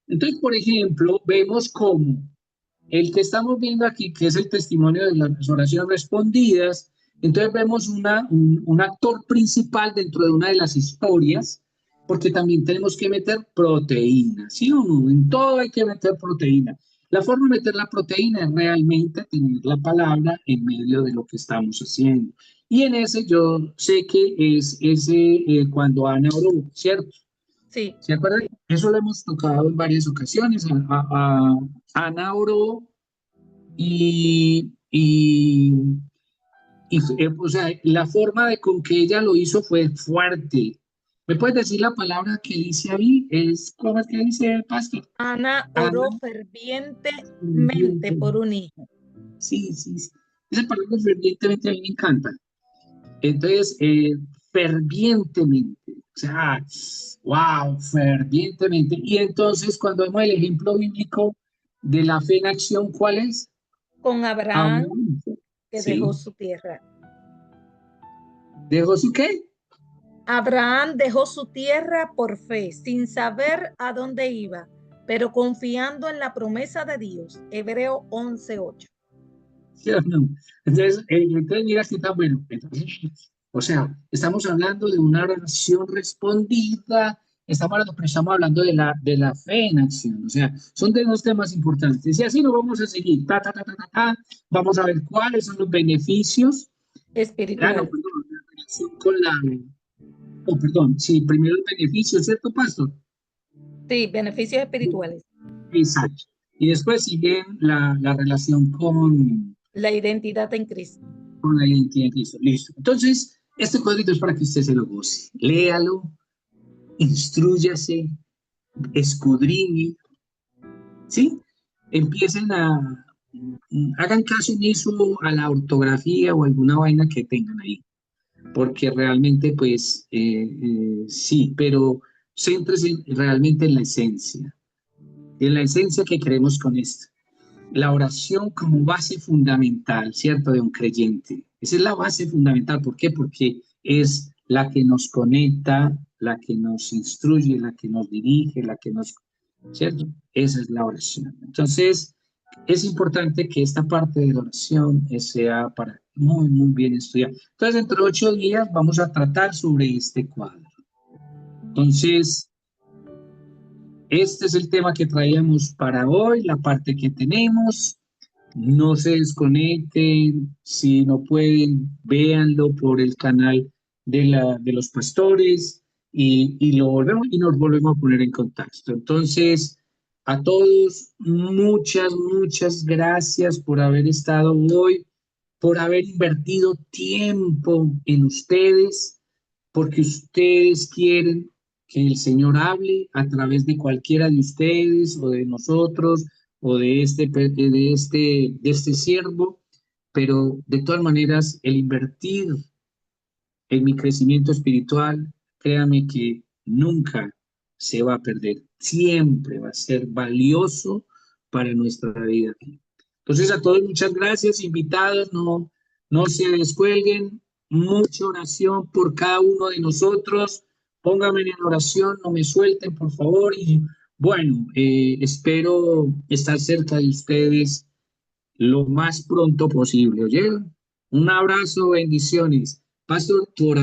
Entonces, por ejemplo, vemos cómo el que estamos viendo aquí, que es el testimonio de las oraciones respondidas, entonces vemos un actor principal dentro de una de las historias, porque también tenemos que meter proteína, ¿sí o no? En todo hay que meter proteína. La forma de meter la proteína es realmente tener la palabra en medio de lo que estamos haciendo. Y en ese yo sé que es ese cuando Ana oró, ¿cierto? Sí, ¿Se acuerdan? Eso lo hemos tocado en varias ocasiones. Ana oró y, y, o sea, la forma de con que ella lo hizo fue fuerte. ¿Me puedes decir la palabra que dice ahí? ¿Cómo es que dice el pastor? Ana Ana, oró fervientemente ferviente. por un hijo. Sí, sí, sí. Esa palabra fervientemente a mí me encanta. Entonces, fervientemente, o sea, wow, fervientemente. Y entonces, cuando vemos el ejemplo bíblico de la fe en acción, ¿cuál es? Con Abraham, Amén. que dejó Sí. su tierra. ¿Dejó su qué? Abraham dejó su tierra por fe, sin saber a dónde iba, pero confiando en la promesa de Dios. Hebreo 11:8. ¿Sí o no? Entonces mira qué tan bueno. Entonces, o sea, estamos hablando de una oración respondida, pero estamos hablando de la fe en acción. O sea, son de los temas importantes. Y así lo vamos a seguir. Ta, ta, ta, ta, ta, ta. Vamos a ver cuáles son los beneficios. Ah, no, Espirituales. perdón, la relación con la. Oh, perdón, sí, primero el beneficio, ¿cierto, pastor? Sí, beneficios espirituales. Exacto. Y después sigue la relación La identidad en Cristo. con la identidad de Cristo. Listo. Entonces, este cuadrito es para que usted se lo goce. Léalo, instrúyase, escudriñe, ¿sí? Empiecen hagan caso omiso a la ortografía o alguna vaina que tengan ahí, porque realmente, pues, sí, pero céntrese realmente en la esencia que queremos con esto. La oración como base fundamental, ¿cierto?, de un creyente. Esa es la base fundamental. ¿Por qué? Porque es la que nos conecta, la que nos instruye, la que nos dirige, ¿cierto? Esa es la oración. Entonces, es importante que esta parte de la oración sea para muy, muy bien estudiar. Entonces, dentro de 8 días vamos a tratar sobre este cuadro. Entonces, este es el tema que traíamos para hoy, la parte que tenemos. no se desconecten, si no pueden, véanlo por el canal de los pastores y nos volvemos a poner en contacto. Entonces, a todos, muchas gracias por haber estado hoy, por haber invertido tiempo en ustedes, porque ustedes quieren que el Señor hable a través de cualquiera de ustedes o de nosotros o de este siervo, pero de todas maneras el invertir en mi crecimiento espiritual, créame que nunca se va a perder, siempre va a ser valioso para nuestra vida. Entonces a todos muchas gracias, invitados, no se descuelguen, mucha oración por cada uno de nosotros, pónganme en oración, no me suelten por favor y bueno, espero estar cerca de ustedes lo más pronto posible, ¿oyeron? Un abrazo, bendiciones. Pastor, tu oración.